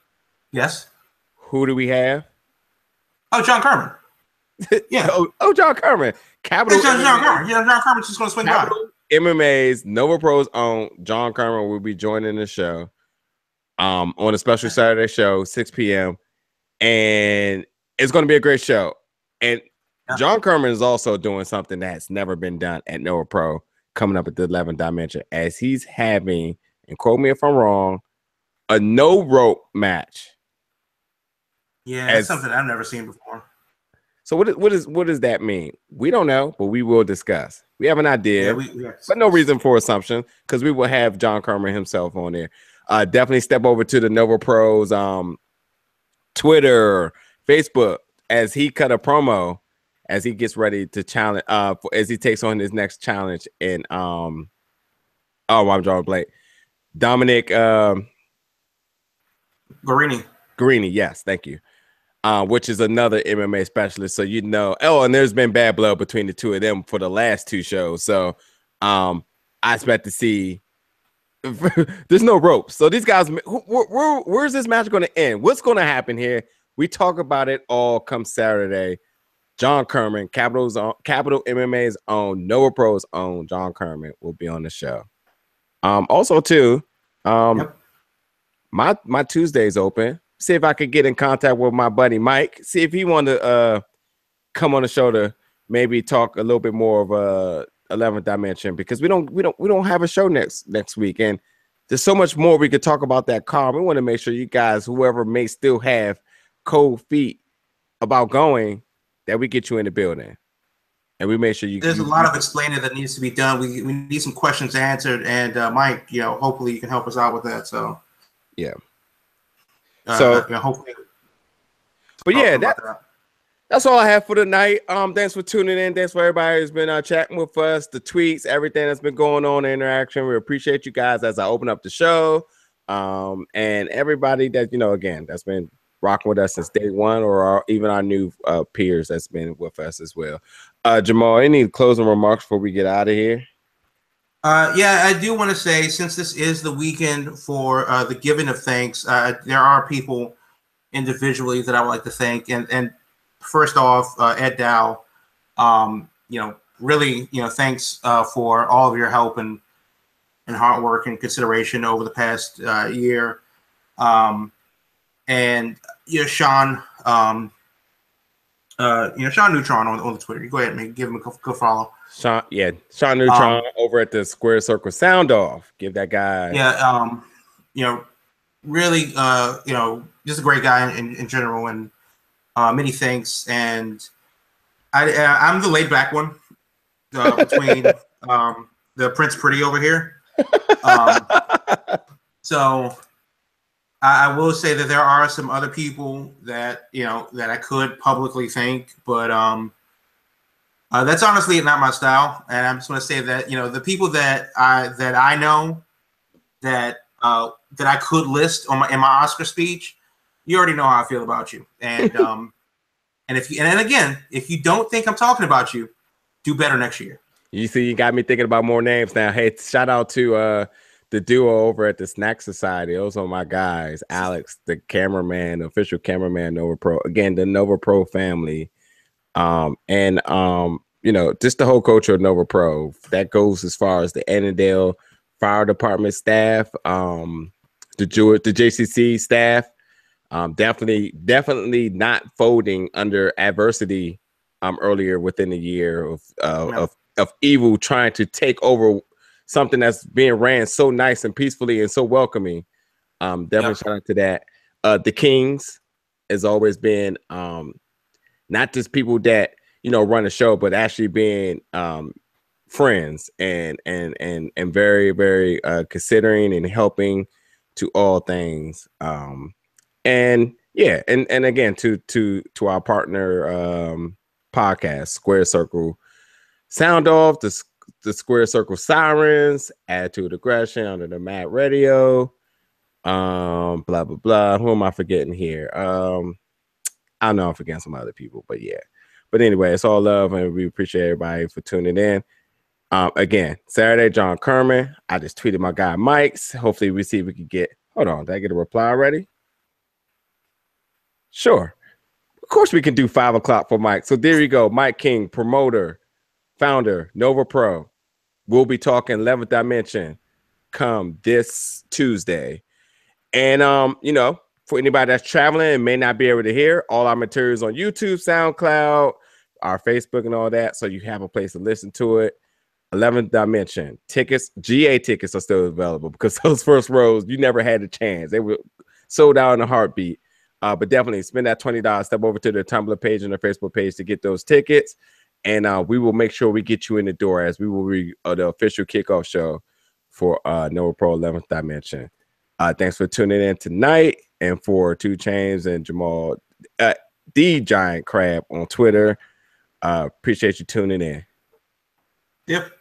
Yes. Who do we have? Oh, John Carmen. Yeah. John Carmen. Capital. John Carmen. Yeah, John Carmen's just going to swing by. MMA's Nova Pro's own John Carmen will be joining the show on a special Saturday show, 6 p.m. And it's going to be a great show. And John Carmen is also doing something that's never been done at Nova Pro coming up at the 11th dimension as he's having, and quote me if I'm wrong, a no rope match. Yeah, that's something I've never seen before. So what does that mean? We don't know, but we will discuss. We have an idea, but no reason for assumption because we will have John Carmen himself on there. Definitely step over to the Nova Pros Twitter, Facebook as he cut a promo as he gets ready to challenge as he takes on his next challenge in I'm drawing a blank. Dominic Guarini, yes, thank you. Which is another MMA specialist. So and there's been bad blood between the two of them for the last two shows. So I expect to see there's no ropes. So these guys, where's this match going to end? What's going to happen here? We talk about it all come Saturday. John Carmen, Capital MMA's own, Nova Pro's own John Carmen will be on the show. Also too, my Tuesday's open. See if I could get in contact with my buddy Mike. See if he wanted to come on the show to maybe talk a little bit more of 11th dimension because we don't have a show next week, and there's so much more we could talk about that card. We want to make sure you guys, whoever may still have cold feet about going, that we get you in the building, and we make sure you. There's a lot of explaining that needs to be done. We need some questions answered, and Mike, hopefully you can help us out with that. So yeah. Hopefully. But yeah, that's all I have for tonight. Thanks for tuning in. Thanks for everybody who's been chatting with us, the tweets, everything that's been going on, the interaction. We appreciate you guys as I open up the show. And everybody that again that's been rocking with us since day one, or even our new peers that's been with us as well. Jamal, any closing remarks before we get out of here? I do want to say, since this is the weekend for the giving of thanks, there are people individually that I would like to thank. And first off, Ed Dow, really, thanks for all of your help and hard work and consideration over the past year. And Sean, Sean Neutron on the Twitter. You go ahead and give him a good follow. Sean Neutron over at the Square Circle Sound Off. Give that guy. Really, just a great guy in general, and many thanks. And I'm the laid back one between the Prince Pretty over here. So I will say that there are some other people that that I could publicly thank, but that's honestly not my style. And I'm just going to say that the people that I know that I could list in my Oscar speech, you already know how I feel about you. And and if you don't think I'm talking about you, do better next year. You see, you got me thinking about more names now. Hey, shout out to the duo over at the Snack Society. Those are my guys. Alex, the cameraman, the official cameraman, Nova Pro. Again, the Nova Pro family. Just the whole culture of Nova Pro. That goes as far as the Annandale Fire Department staff, the JCC staff, Definitely not folding under adversity earlier within the year of Evil trying to take over something that's being ran so nice and peacefully and so welcoming. Definitely shout out to that. The Kings has always been not just people that run a show, but actually being friends and very, very considering and helping to all things. And again to our partner podcast, Square Circle Sound Off, the Square Circle Sirens, Attitude Aggression, Under the Mat Radio, blah blah blah. Who am I forgetting here? I know I'm forgetting some other people, but yeah. But anyway, it's all love, and we appreciate everybody for tuning in. Again, Saturday, John Kerman. I just tweeted my guy Mike's. Hopefully, we see if we can get. Hold on, did I get a reply already? Sure. Of course, we can do 5 o'clock for Mike. So there you go. Mike King, promoter, founder, Nova Pro. We'll be talking 11th Dimension come this Tuesday. And, for anybody that's traveling and may not be able to hear, all our materials on YouTube, SoundCloud, our Facebook and all that. So you have a place to listen to it. 11th Dimension. Tickets, GA tickets are still available because those first rows, you never had a chance. They were sold out in a heartbeat. But definitely spend that $20. Step over to the Tumblr page and the Facebook page to get those tickets. And we will make sure we get you in the door as we will be the official kickoff show for Nova Pro 11th Dimension. Thanks for tuning in tonight. And for 2 Chainz and Jamal, the Giant Crab on Twitter. Appreciate you tuning in. Yep.